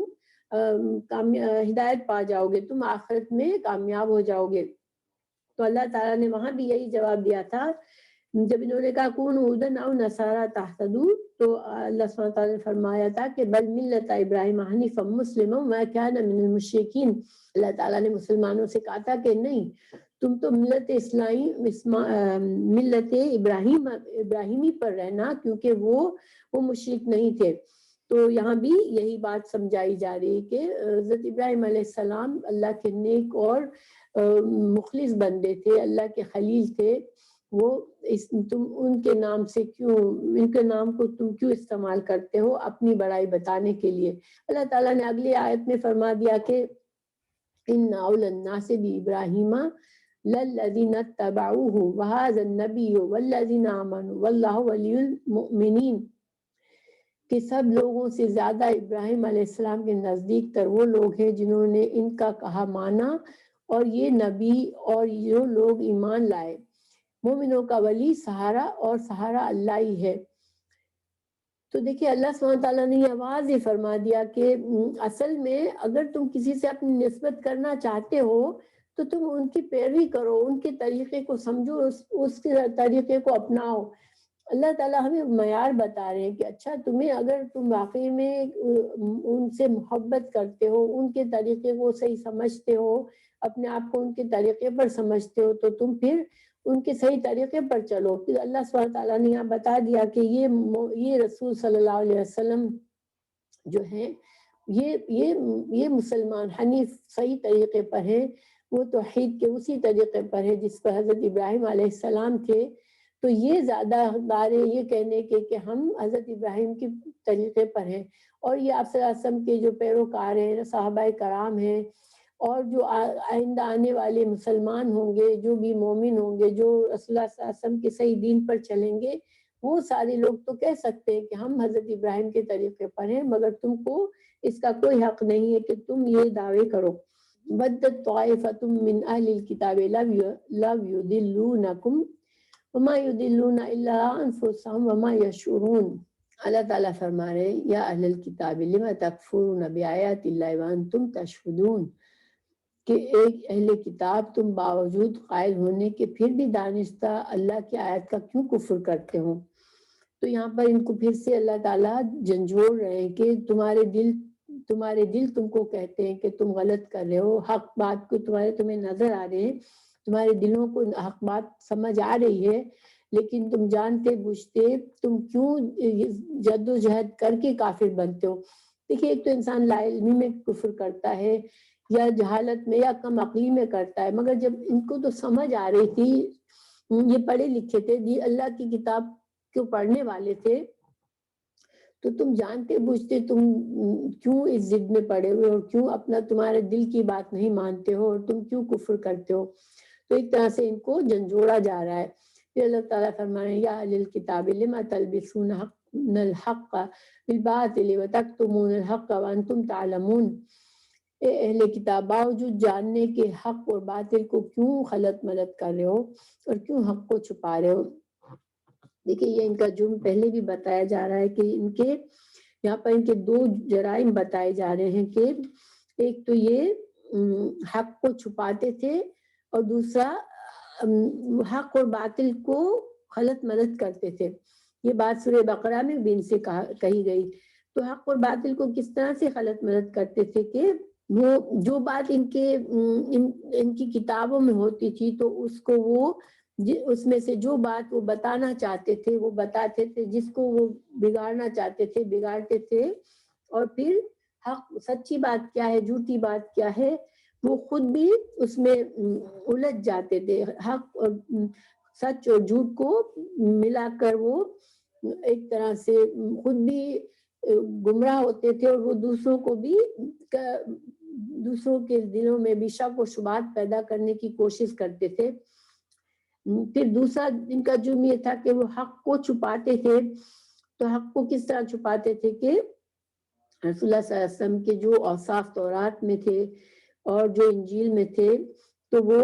ہدایت پا جاؤ گے، تم آخرت میں کامیاب ہو جاؤ گے. تو اللہ تعالیٰ نے وہاں بھی یہی جواب دیا تھا جب انہوں نے کہا کون ہودن او نصارى تهتدوا. تو اللہ سبحانہ تعالیٰ نے فرمایا تھا کہ بل ملت ابراہیم حنیفا مسلما وما كان من المشرکین. اللہ تعالیٰ نے مسلمانوں سے کہا تھا کہ نہیں، تم تو ملت ملت ابراہیمی پر رہنا، کیونکہ وہ مشرک نہیں تھے. تو یہاں بھی یہی بات سمجھائی جا رہی ہے کہ حضرت ابراہیم علیہ السلام اللہ کے نیک اور مخلص بندے تھے، اللہ کے خلیل تھے. وہ تم ان کے نام سے کیوں، ان کے نام کو تم کیوں استعمال کرتے ہو اپنی بڑائی بتانے کے لیے. اللہ تعالیٰ نے اگلی آیت میں فرما دیا کہ ان اول الناس بابراہیم للذین اتبعوہ وہذا النبی والذین آمنوا واللہ ولی المؤمنین. کہ سب لوگوں سے زیادہ ابراہیم علیہ السلام کے نزدیک تر وہ لوگ ہیں جنہوں نے ان کا کہا مانا، اور یہ نبی اور جو لوگ ایمان لائے. مومنوں کا ولی سہارا اور سہارا اللہ ہی ہے. تو دیکھیے اللہ سبحانہ تعالیٰ نے یہ واضح فرما دیا کہ اصل میں اگر تم کسی سے اپنی نسبت کرنا چاہتے ہو تو تم ان کی پیروی کرو، ان کے طریقے کو سمجھو، اس کے طریقے کو اپناؤ. اللہ تعالیٰ ہمیں معیار بتا رہے ہیں کہ اچھا تمہیں اگر تم واقعی میں ان سے محبت کرتے ہو، ان کے طریقے کو صحیح سمجھتے ہو، اپنے آپ کو ان کے طریقے پر سمجھتے ہو، تو تم پھر ان کے صحیح طریقے پر چلو. پھر اللہ سبحانہ تعالیٰ نے یہاں بتا دیا کہ یہ رسول صلی اللہ علیہ وسلم جو ہے یہ مسلمان حنیف صحیح طریقے پر ہے، وہ توحید کے اسی طریقے پر ہے جس پر حضرت ابراہیم علیہ السلام تھے. تو یہ زیادہ حقدار ہے یہ کہنے کے کہ ہم حضرت ابراہیم کے طریقے پر ہیں، اور یہ آپ صلی اللہ علیہ وسلم کے جو پیروکار ہیں، صحابہ کرام ہیں، اور جو آئندہ آنے والے مسلمان ہوں گے، جو بھی مومن ہوں گے، جو رسول اللہ صلی اللہ علیہ وسلم کے صحیح دین پر چلیں گے، وہ سارے لوگ تو کہہ سکتے ہیں کہ ہم حضرت ابراہیم کے طریقے پر ہیں، مگر تم کو اس کا کوئی حق نہیں ہے کہ تم یہ دعوے کرو. بدت طائفۃ من اہل الکتاب لو یضلونکم وما یضلون الا انفسهم وما یشعرون. اللہ تعالیٰ فرما رہے ہیں یا اہل الکتاب لم تکفرون بآیات اللہ وانتم تشہدون، کہ ایک اہل کتاب تم باوجود قائل ہونے کے پھر بھی دانستہ اللہ کی آیت کا کیوں کفر کرتے ہو. تو یہاں پر ان کو پھر سے اللہ تعالیٰ جھنجھوڑ رہے ہیں کہ تمہارے دل تم کو کہتے ہیں کہ تم غلط کر رہے ہو، حق بات کو تمہیں نظر آ رہے ہیں، تمہارے دلوں کو حق بات سمجھ آ رہی ہے، لیکن تم جانتے بوجھتے تم کیوں جد و جہد کر کے کافر بنتے ہو. دیکھیے ایک تو انسان لا علمی میں کفر کرتا ہے یا جہالت میں یا کم عقلی میں کرتا ہے، مگر جب ان کو تو سمجھ آ رہی تھی، یہ پڑھے لکھے تھے، اللہ کی کتاب کو پڑھنے والے تھے تو تم جانتے بوجھتے تم کیوں اس ضد میں پڑے ہوئے اور کیوں اپنا تمہارے دل کی بات نہیں مانتے ہو اور تم کیوں کفر کرتے ہو. تو ایک طرح سے ان کو جھنجھوڑا جا رہا ہے. پھر اللہ تعالیٰ فرما رہے ہیں یا اہل الکتاب لما تلبسون الحق بالباطل وتکتمون الحق وانتم تعلمون. اے اہل کتاب باوجود جاننے کے حق اور باطل کو کیوں خلط ملط کر رہے ہو اور کیوں حق کو چھپا رہے ہو. دیکھیں یہ ان کا جرم پہلے بھی بتایا جا رہا ہے کہ ان کے یہاں پر ان کے دو جرائم بتائے جا رہے ہیں کہ ایک تو یہ حق کو چھپاتے تھے اور دوسرا حق اور باطل کو خلط ملط کرتے تھے. یہ بات سورہ بقرہ میں بھی ان سے کہی گئی. تو حق اور باطل کو کس طرح سے خلط ملط کرتے تھے کہ وہ جو بات ان کی کتابوں میں ہوتی تھی تو اس کو وہ اس میں سے جو بات وہ بتانا چاہتے تھے وہ بتاتے تھے, جس کو وہ بگاڑنا چاہتے تھے بگاڑتے تھے. اور پھر حق سچی بات کیا ہے جھوٹی بات کیا ہے وہ خود بھی اس میں الجھ جاتے تھے. حق اور سچ اور جھوٹ کو ملا کر وہ ایک طرح سے خود بھی گمراہ ہوتے تھے اور وہ دوسروں کو بھی دوسروں کے دلوں میں بھی شک و شبہات پیدا کرنے کی کوشش کرتے تھے. پھر دوسرا ان کا جرم یہ تھا کہ وہ حق کو چھپاتے تھے. تو حق کو کس طرح چھپاتے تھے کہ رسول اللہ صلی اللہ علیہ وسلم کے جو اوصاف تورات میں تھے اور جو انجیل میں تھے تو وہ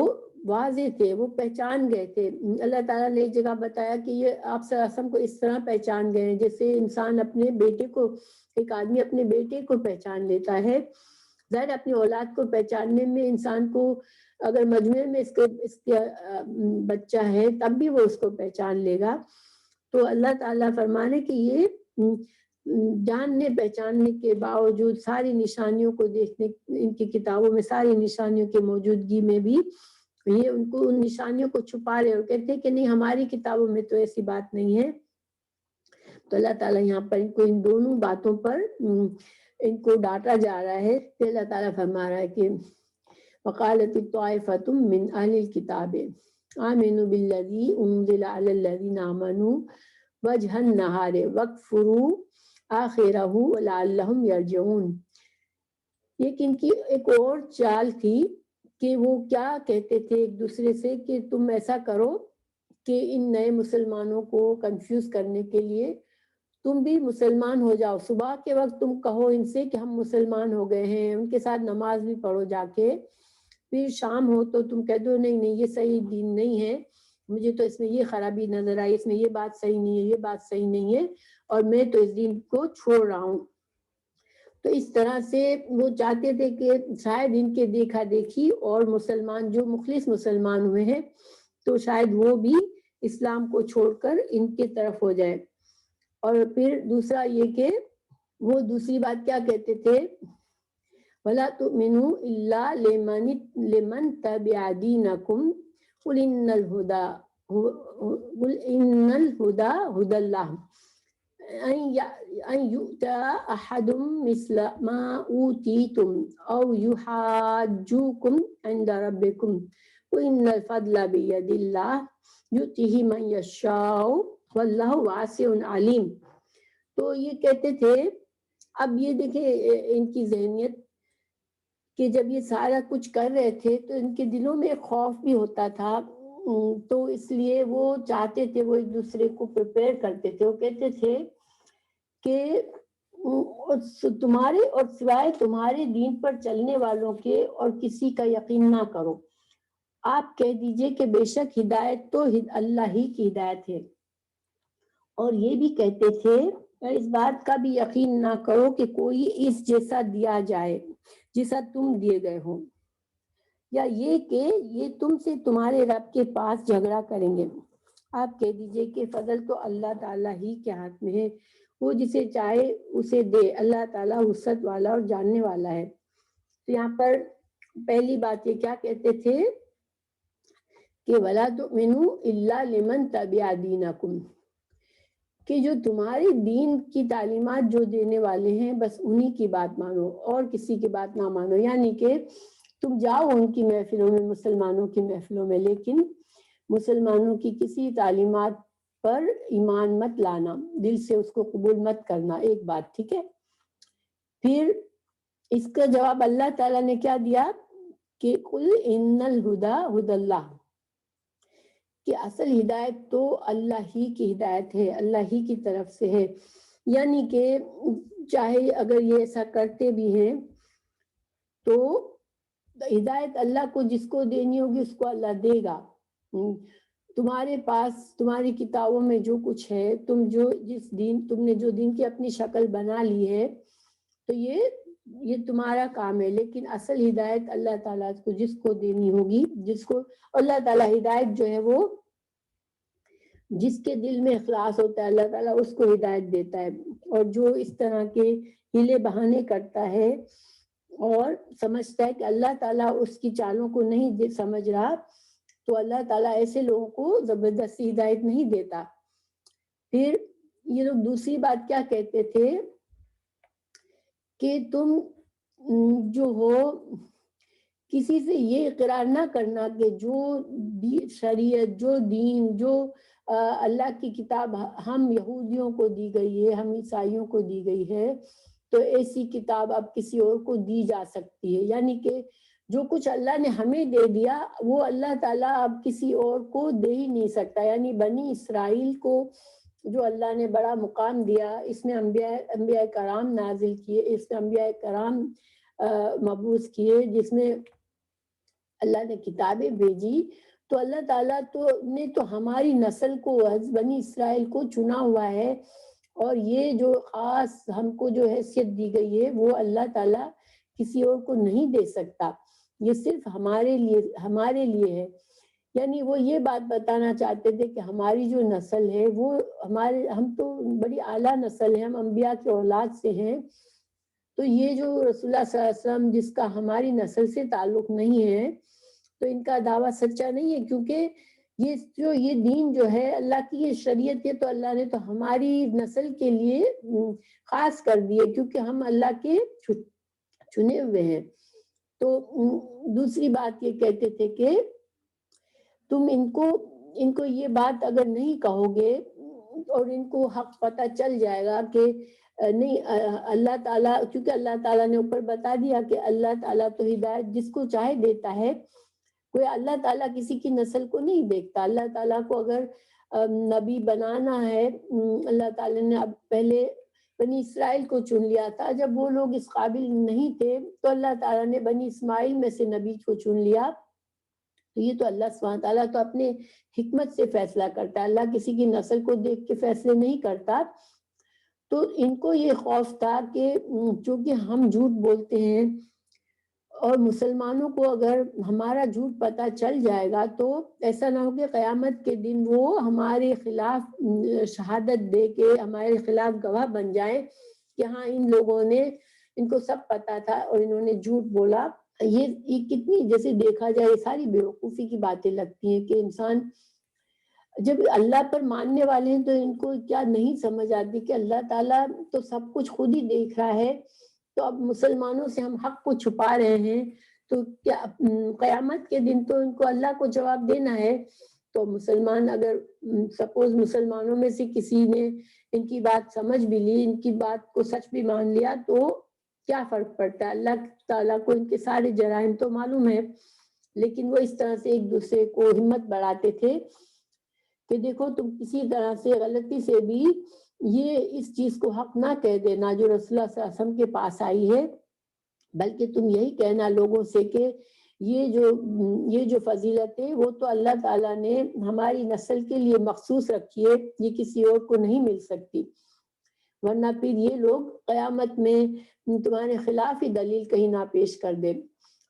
واضح تھے, وہ پہچان گئے تھے. اللہ تعالیٰ نے ایک جگہ بتایا کہ یہ آپ صلی اللہ علیہ وسلم کو اس طرح پہچان گئے ہیں جیسے انسان اپنے بیٹے کو, ایک آدمی اپنے بیٹے کو پہچان لیتا ہے. ظاہر اپنی اولاد کو پہچاننے میں انسان کو اگر مجموعے میں اس کے بچہ ہے تب بھی وہ اس کو پہچان لے گا. تو اللہ تعالیٰ فرمانے کہ یہ جاننے پہچاننے کے باوجود ساری نشانیوں کو دیکھنے, ان کی کتابوں میں ساری نشانیوں کی موجودگی میں بھی یہ ان کو ان نشانیوں کو چھپا رہے اور کہتے ہیں کہ نہیں ہماری کتابوں میں تو ایسی بات نہیں ہے. تو اللہ تعالیٰ یہاں پر ان کو ان دونوں باتوں پر ان کو ڈانٹا جا رہا ہے. پھر اللہ تعالیٰ فرما رہا ہے کہ وقالت طائفة من اہل الکتاب آمنوا بالذی انزل علی الذین آمنوا وجہ النہار واکفروا آخرہ لعلہم یرجعون. یہ ان کی ایک اور چال تھی کہ وہ کیا کہتے تھے ایک دوسرے سے کہ تم ایسا کرو کہ ان نئے مسلمانوں کو کنفیوز کرنے کے لیے تم بھی مسلمان ہو جاؤ. صبح کے وقت تم کہو ان سے کہ ہم مسلمان ہو گئے ہیں, ان کے ساتھ نماز بھی پڑھو جا کے. پھر شام ہو تو تم کہہ دو نہیں نہیں یہ صحیح دین نہیں ہے, مجھے تو اس میں یہ خرابی نظر آئی, اس میں یہ بات صحیح نہیں ہے, یہ بات صحیح نہیں ہے اور میں تو اس دین کو چھوڑ رہا ہوں. تو اس طرح سے وہ چاہتے تھے کہ شاید ان کے دیکھا دیکھی اور مسلمان جو مخلص مسلمان ہوئے ہیں تو شاید وہ بھی اسلام کو چھوڑ کر ان کی طرف ہو جائے. اور پھر دوسرا یہ کہ وہ دوسری بات کیا کہتے تھے وَلَا تُؤْمِنُوا إِلَّا لِمَنْ تَبِعَ دِينَكُمْ قُلْ إِنَّ الْهُدَى هُدَى اللَّهِ أَنْ يُؤْتَى أَحَدٌ مِثْلَ مَا أُوتِيتُمْ أَوْ يُحَاجُّوكُمْ عِنْدَ رَبِّكُمْ وَإِنَّ الْفَضْلَ بِيَدِ اللَّهِ يُؤْتِيهِ مَنْ يَشَاءُ وَاللَّهُ وَاسِعٌ عَلِيمٌ. تو یہ کہتے تھے, اب یہ دیکھیں ان کی ذہنیت کہ جب یہ سارا کچھ کر رہے تھے تو ان کے دلوں میں خوف بھی ہوتا تھا, تو اس لیے وہ چاہتے تھے وہ ایک دوسرے کو پریپیئر کرتے تھے. وہ کہتے تھے کہ تمہارے اور سوائے تمہارے دین پر چلنے والوں کے اور کسی کا یقین نہ کرو. آپ کہہ دیجئے کہ بے شک ہدایت تو اللہ ہی کی ہدایت ہے. اور یہ بھی کہتے تھے اس بات کا بھی یقین نہ کرو کہ کوئی اس جیسا دیا جائے جیسا تم دیے گئے ہو, یا یہ کہ یہ تم سے تمہارے رب کے پاس جھگڑا کریں گے. آپ کہہ دیجئے کہ فضل تو اللہ تعالیٰ ہی کے ہاتھ میں ہے, وہ جسے چاہے اسے دے, اللہ تعالیٰ وسعت والا اور جاننے والا ہے. تو یہاں پر پہلی بات یہ کیا کہتے تھے کہ وَلَا تُؤْمِنُوا إِلَّا لِمَنْ تَبِعَ دِينَكُمْ, کہ جو تمہاری دین کی تعلیمات جو دینے والے ہیں بس انہی کی بات مانو اور کسی کی بات نہ مانو. یعنی کہ تم جاؤ ان کی محفلوں میں, مسلمانوں کی محفلوں میں, لیکن مسلمانوں کی کسی تعلیمات پر ایمان مت لانا، دل سے اس کو قبول مت کرنا، ایک بات، ٹھیک ہے۔ پھر اس کا جواب اللہ تعالیٰ نے کیا دیا کہ قل ان الہدا ہدی اللہ، کہ اصل ہدایت تو اللہ ہی کی ہدایت ہے، اللہ ہی کی طرف سے ہے، یعنی کہ چاہے اگر یہ ایسا کرتے بھی ہیں تو ہدایت اللہ کو جس کو دینی ہوگی اس کو اللہ دے گا۔ تمہارے پاس تمہاری کتابوں میں جو کچھ ہے، تم نے جو دین کی اپنی شکل بنا لی ہے، تو یہ تمہارا کام ہے، لیکن اصل ہدایت اللہ تعالیٰ کو جس کو دینی ہوگی، جس کو اللہ تعالیٰ ہدایت جو ہے وہ جس کے دل میں اخلاص ہوتا ہے اللہ تعالیٰ اس کو ہدایت دیتا ہے، اور جو اس طرح کے ہیلے بہانے کرتا ہے اور سمجھتا ہے کہ اللہ تعالیٰ اس کی چالوں کو نہیں سمجھ رہا، تو اللہ تعالیٰ ایسے لوگوں کو زبردستی ہدایت نہیں دیتا۔ پھر یہ لوگ دوسری بات کیا کہتے تھے کہ تم جو ہو کسی سے یہ اقرار نہ کرنا کہ جو شریعت، جو دین، جو اللہ کی کتاب ہم یہودیوں کو دی گئی ہے، ہم عیسائیوں کو دی گئی ہے، تو ایسی کتاب اب کسی اور کو دی جا سکتی ہے، یعنی کہ جو کچھ اللہ نے ہمیں دے دیا وہ اللہ تعالیٰ اب کسی اور کو دے ہی نہیں سکتا، یعنی بنی اسرائیل کو جو اللہ نے بڑا مقام دیا، اس میں انبیاء کرام نازل کیے، اس میں انبیاء کرام مبعوث کیے، جس میں اللہ نے کتابیں بھیجی، تو اللہ تعالیٰ نے تو ہماری نسل کو، بنی اسرائیل کو چنا ہوا ہے، اور یہ جو خاص ہم کو جو حیثیت دی گئی ہے وہ اللہ تعالیٰ کسی اور کو نہیں دے سکتا، یہ صرف ہمارے لیے ہے۔ یعنی وہ یہ بات بتانا چاہتے تھے کہ ہماری جو نسل ہے وہ ہم تو بڑی اعلیٰ نسل ہے، ہم انبیاء کی اولاد سے ہیں، تو یہ جو رسول اللہ صلی اللہ علیہ وسلم جس کا ہماری نسل سے تعلق نہیں ہے، تو ان کا دعویٰ سچا نہیں ہے، کیونکہ یہ دین جو ہے اللہ کی یہ شریعت ہے تو اللہ نے تو ہماری نسل کے لیے خاص کر دی ہے، کیونکہ ہم اللہ کے چنے ہوئے ہیں۔ تو دوسری بات یہ کہتے تھے کہ تم ان کو یہ بات اگر نہیں کہو گے اور ان کو حق پتہ چل جائے گا کہ نہیں اللہ تعالیٰ، کیونکہ اللہ تعالیٰ نے اوپر بتا دیا کہ اللہ تعالیٰ تو ہدایت جس کو چاہے دیتا ہے، کوئی اللہ تعالیٰ کسی کی نسل کو نہیں دیکھتا، اللہ تعالیٰ کو اگر نبی بنانا ہے، اللہ تعالیٰ نے اب پہلے بنی اسرائیل کو چن لیا تھا، جب وہ لوگ اس قابل نہیں تھے تو اللہ تعالیٰ نے بنی اسماعیل میں سے نبی کو چن لیا، تو یہ تو اللہ سبحانہ تعالیٰ تو اپنے حکمت سے فیصلہ کرتا ہے، اللہ کسی کی نسل کو دیکھ کے فیصلے نہیں کرتا۔ تو ان کو یہ خوف تھا کہ چونکہ ہم جھوٹ بولتے ہیں اور مسلمانوں کو اگر ہمارا جھوٹ پتہ چل جائے گا تو ایسا نہ ہو کہ قیامت کے دن وہ ہمارے خلاف شہادت دے کے ہمارے خلاف گواہ بن جائیں کہ ہاں ان لوگوں نے، ان کو سب پتہ تھا اور انہوں نے جھوٹ بولا۔ یہ کتنی، جیسے دیکھا جائے ساری بیوقوفی کی باتیں لگتی ہیں کہ انسان جب اللہ پر ماننے والے ہیں تو ان کو کیا نہیں سمجھ آتی کہ اللہ تعالیٰ تو سب کچھ خود ہی دیکھ رہا ہے، تو اب مسلمانوں سے ہم حق کو چھپا رہے ہیں، تو کیا قیامت کے دن تو ان کو اللہ کو جواب دینا ہے۔ تو مسلمان اگر سپوز مسلمانوں میں سے کسی نے ان کی بات سمجھ بھی لی، ان کی بات کو سچ بھی مان لیا، تو کیا فرق پڑتا ہے، اللہ تعالیٰ کو ان کے سارے جرائم تو معلوم ہے، لیکن وہ اس طرح سے ایک دوسرے کو ہمت بڑھاتے تھے کہ دیکھو تم کسی طرح سے غلطی سے بھی یہ اس چیز کو حق نہ کہہ دینا جو رسول اللہ صلی اللہ علیہ وسلم کے پاس آئی ہے، بلکہ تم یہی کہنا لوگوں سے کہ یہ جو فضیلت ہے وہ تو اللہ تعالیٰ نے ہماری نسل کے لیے مخصوص رکھی ہے، یہ کسی اور کو نہیں مل سکتی، ورنہ پھر یہ لوگ قیامت میں تمہارے خلاف ہی دلیل کہیں نہ پیش کر دے۔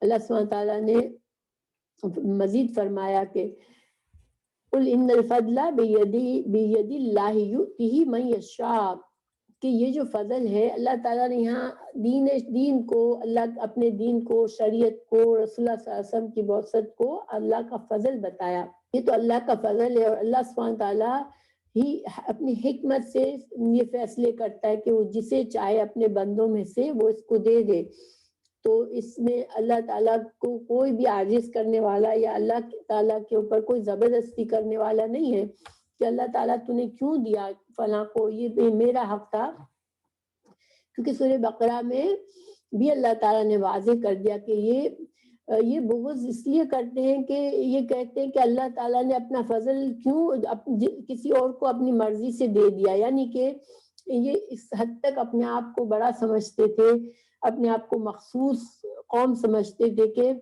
اللہ سبحانہ تعالیٰ نے مزید فرمایا کہ قل ان الفضل بید اللہ یؤتیہ من یشاء، کہ یہ جو فضل ہے اللہ تعالیٰ نے یہاں دین کو، اللہ اپنے دین کو، شریعت کو، رسول اللہ صلی اللہ علیہ وسلم کی بعثت کو اللہ کا فضل بتایا، یہ تو اللہ کا فضل ہے، اور اللہ سبحانہ تعالیٰ ہی اپنی حکمت سے یہ فیصلے کرتا ہے کہ وہ جسے چاہے اپنے بندوں میں سے وہ اس کو دے دے، تو اس میں اللہ تعالیٰ کو کوئی بھی عاجز کرنے والا یا اللہ تعالیٰ کے اوپر کوئی زبردستی کرنے والا نہیں ہے کہ اللہ تعالیٰ تو نے کیوں دیا فلاں کو، یہ میرا حق تھا. کیونکہ سورہ بقرہ میں بھی اللہ تعالیٰ نے واضح کر دیا کہ یہ بغض اس لیے کرتے ہیں کہ یہ کہتے ہیں کہ اللہ تعالیٰ نے اپنا فضل کیوں کسی اور کو اپنی مرضی سے دے دیا. یعنی کہ یہ اس حد تک اپنے آپ کو بڑا سمجھتے تھے، اپنے آپ کو مخصوص قوم سمجھتے تھے کہ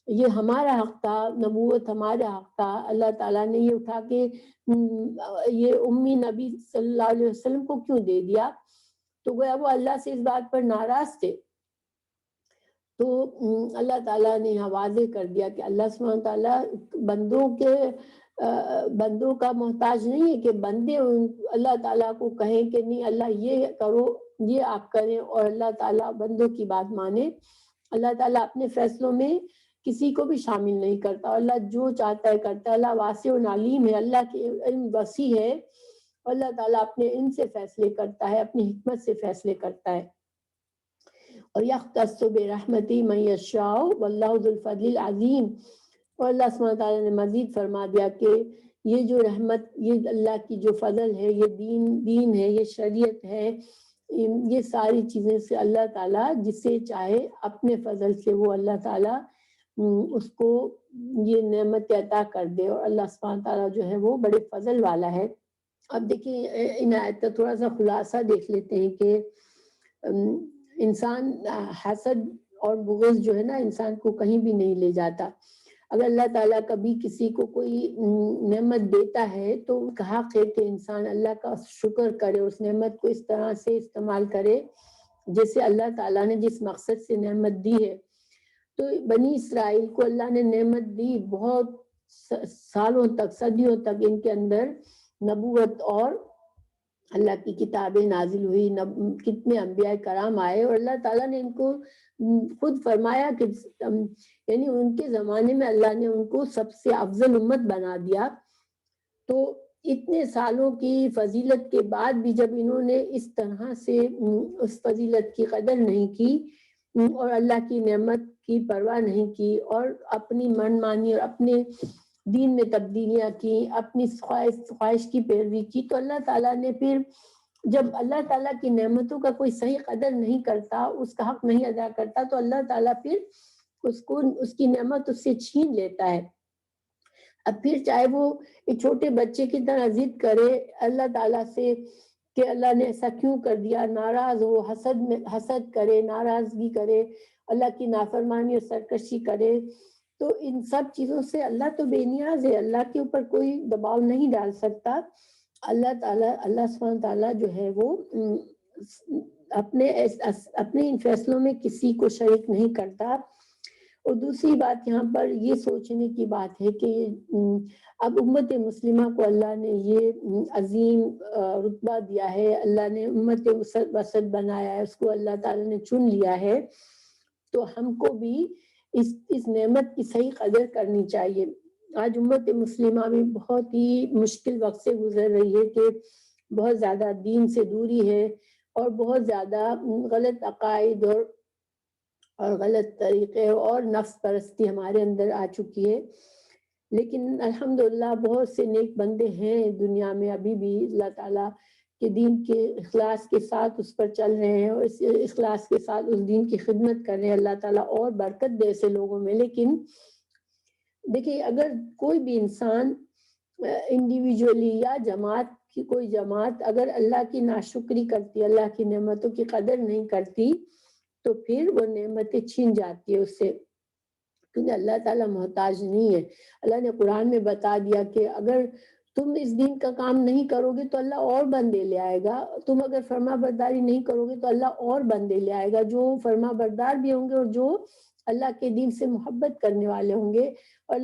یہ ہمارا حق تھا، نبوت ہمارا حق تھا. اللہ تعالیٰ نے یہ اٹھا کے یہ امی نبی صلی اللہ علیہ وسلم کو کیوں دے دیا. تو گویا وہ اللہ سے اس بات پر ناراض تھے. تو اللہ تعالیٰ نے یہاں واضح کر دیا کہ اللہ سبحانہ تعالیٰ بندوں کا محتاج نہیں ہے کہ بندے اللہ تعالیٰ کو کہیں کہ نہیں اللہ یہ کرو، یہ آپ کریں، اور اللہ تعالیٰ بندوں کی بات مانے. اللہ تعالیٰ اپنے فیصلوں میں کسی کو بھی شامل نہیں کرتا. اللہ جو چاہتا ہے کرتا ہے. اللہ واسع و علیم ہے، اللہ کے علم وسیع ہے. اللہ تعالیٰ اپنے علم سے فیصلے کرتا ہے، اپنی حکمت سے فیصلے کرتا ہے. اور یختص برحمتہ من یشاء واللہ ذو الفضل العظیم. اور اللہ سبحانہ تعالیٰ نے مزید فرما دیا کہ یہ جو رحمت، یہ اللہ کی جو فضل ہے، یہ دین ہے، یہ شریعت ہے، یہ ساری چیزیں سے اللہ تعالیٰ جسے چاہے اپنے فضل سے وہ اللہ تعالیٰ اس کو یہ نعمت عطا کر دے. اور اللہ سبحانہ تعالیٰ جو ہے وہ بڑے فضل والا ہے. اب دیکھیں ان آیت کا تھوڑا سا خلاصہ دیکھ لیتے ہیں کہ انسان حسد اور بغض جو ہے نا انسان کو کہیں بھی نہیں لے جاتا. اگر اللہ تعالیٰ کبھی کسی کو کوئی نعمت دیتا ہے تو حق ہے کہ انسان اللہ کا شکر کرے، اس نعمت کو اس طرح سے استعمال کرے جیسے اللہ تعالیٰ نے جس مقصد سے نعمت دی ہے. تو بنی اسرائیل کو اللہ نے نعمت دی، بہت سالوں تک، صدیوں تک ان کے اندر نبوت اور اللہ کی کتابیں نازل ہوئی، کتنے انبیاء کرام آئے، اور اللہ تعالیٰ نے ان کو خود فرمایا کہ یعنی ان کے زمانے میں اللہ نے ان کو سب سے افضل امت بنا دیا. تو اتنے سالوں کی فضیلت کے بعد بھی جب انہوں نے اس طرح سے اس فضیلت کی قدر نہیں کی اور اللہ کی نعمت کی پرواہ نہیں کی اور اپنی من مانی اور اپنے دین میں تبدیلیاں کی، اپنی خواہش کی پیروی کی، تو اللہ تعالیٰ نے پھر جب اللہ تعالیٰ کی نعمتوں کا کوئی صحیح قدر نہیں کرتا، اس کا حق نہیں ادا کرتا، تو اللہ تعالیٰ پھر اس کی نعمت اس سے چھین لیتا ہے. اب پھر چاہے وہ ایک چھوٹے بچے کی طرح ضد کرے اللہ تعالیٰ سے کہ اللہ نے ایسا کیوں کر دیا، ناراض ہو، حسد کرے، ناراضگی کرے، اللہ کی نافرمانی اور سرکشی کرے، تو ان سب چیزوں سے اللہ تو بے نیاز ہے، اللہ کے اوپر کوئی دباؤ نہیں ڈال سکتا. اللہ سبحانہ تعالیٰ جو ہے وہ اپنے ان فیصلوں میں کسی کو شریک نہیں کرتا. اور دوسری بات یہاں پر یہ سوچنے کی بات ہے کہ اب امت مسلمہ کو اللہ نے یہ عظیم رتبہ دیا ہے، اللہ نے امت وسط بنایا ہے، اس کو اللہ تعالیٰ نے چن لیا ہے، تو ہم کو بھی اس نعمت کی صحیح قدر کرنی چاہیے. آج امت مسلمہ میں بہت ہی مشکل وقت سے گزر رہی ہے کہ بہت زیادہ دین سے دوری ہے اور بہت زیادہ غلط عقائد اور غلط طریقے اور نفس پرستی ہمارے اندر آ چکی ہے. لیکن الحمدللہ بہت سے نیک بندے ہیں دنیا میں ابھی بھی اللہ تعالیٰ کے دین کے اخلاص کے ساتھ اس پر چل رہے ہیں اور اس اخلاص کے ساتھ اس دین کی خدمت کر رہے ہیں. اللہ تعالیٰ اور برکت دے ایسے لوگوں میں. لیکن دیکھیے اگر کوئی بھی انسان انڈیویجولی یا جماعت کی کوئی جماعت اگر اللہ کی ناشکری کرتی، اللہ کی نعمتوں کی قدر نہیں کرتی، تو پھر وہ نعمتیں چھین جاتی ہے اس سے، کیونکہ اللہ تعالیٰ محتاج نہیں ہے. اللہ نے قرآن میں بتا دیا کہ اگر تم اس دین کا کام نہیں کرو گے تو اللہ اور بندے لے آئے گا، تم اگر فرما برداری نہیں کرو گے تو اللہ اور بندے لے آئے گا جو فرما بردار بھی ہوں گے اور جو اللہ کے دین سے محبت کرنے والے ہوں گے اور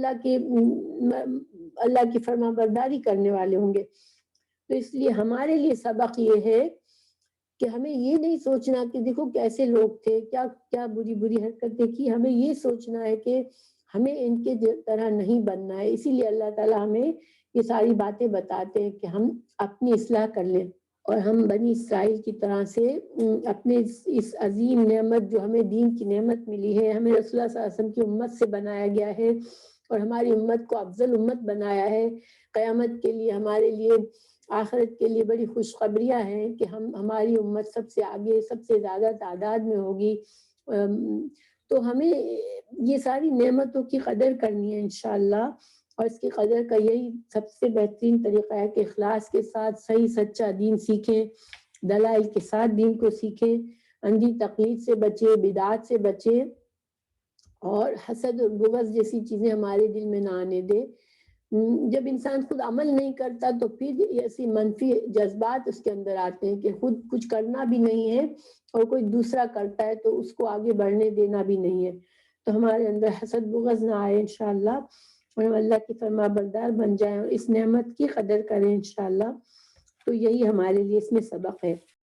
اللہ کی فرما برداری کرنے والے ہوں گے. تو اس لیے ہمارے لیے سبق یہ ہے کہ ہمیں یہ نہیں سوچنا کہ دیکھو کیسے لوگ تھے، کیا بری حرکتیں کی. ہمیں یہ سوچنا ہے کہ ہمیں ان کے طرح نہیں بننا ہے. اسی لیے اللہ تعالیٰ ہمیں یہ ساری باتیں بتاتے ہیں کہ ہم اپنی اصلاح کر لیں اور ہم بنی اسرائیل کی طرح سے اپنے اس عظیم نعمت جو ہمیں دین کی نعمت ملی ہے، ہمیں رسول اللہ صلی اللہ علیہ وسلم کی امت سے بنایا گیا ہے اور ہماری امت کو افضل امت بنایا ہے. قیامت کے لیے ہمارے لیے آخرت کے لیے بڑی خوشخبریاں ہیں کہ ہماری امت سب سے آگے سب سے زیادہ تعداد میں ہوگی. تو ہمیں یہ ساری نعمتوں کی قدر کرنی ہے انشاءاللہ. اور اس کی قدر کا یہی سب سے بہترین طریقہ ہے کہ اخلاص کے ساتھ صحیح سچا دین سیکھیں، دلائل کے ساتھ دین کو سیکھیں، اندھی تقلید سے بچیں، بدعات سے بچیں، اور حسد اور بغض جیسی چیزیں ہمارے دل میں نہ آنے دے. جب انسان خود عمل نہیں کرتا تو پھر ایسی منفی جذبات اس کے اندر آتے ہیں کہ خود کچھ کرنا بھی نہیں ہے اور کوئی دوسرا کرتا ہے تو اس کو آگے بڑھنے دینا بھی نہیں ہے. تو ہمارے اندر حسد بغض نہ آئے انشاءاللہ، اور ہم اللہ کی فرما بردار بن جائیں اور اس نعمت کی قدر کریں انشاءاللہ. تو یہی ہمارے لیے اس میں سبق ہے.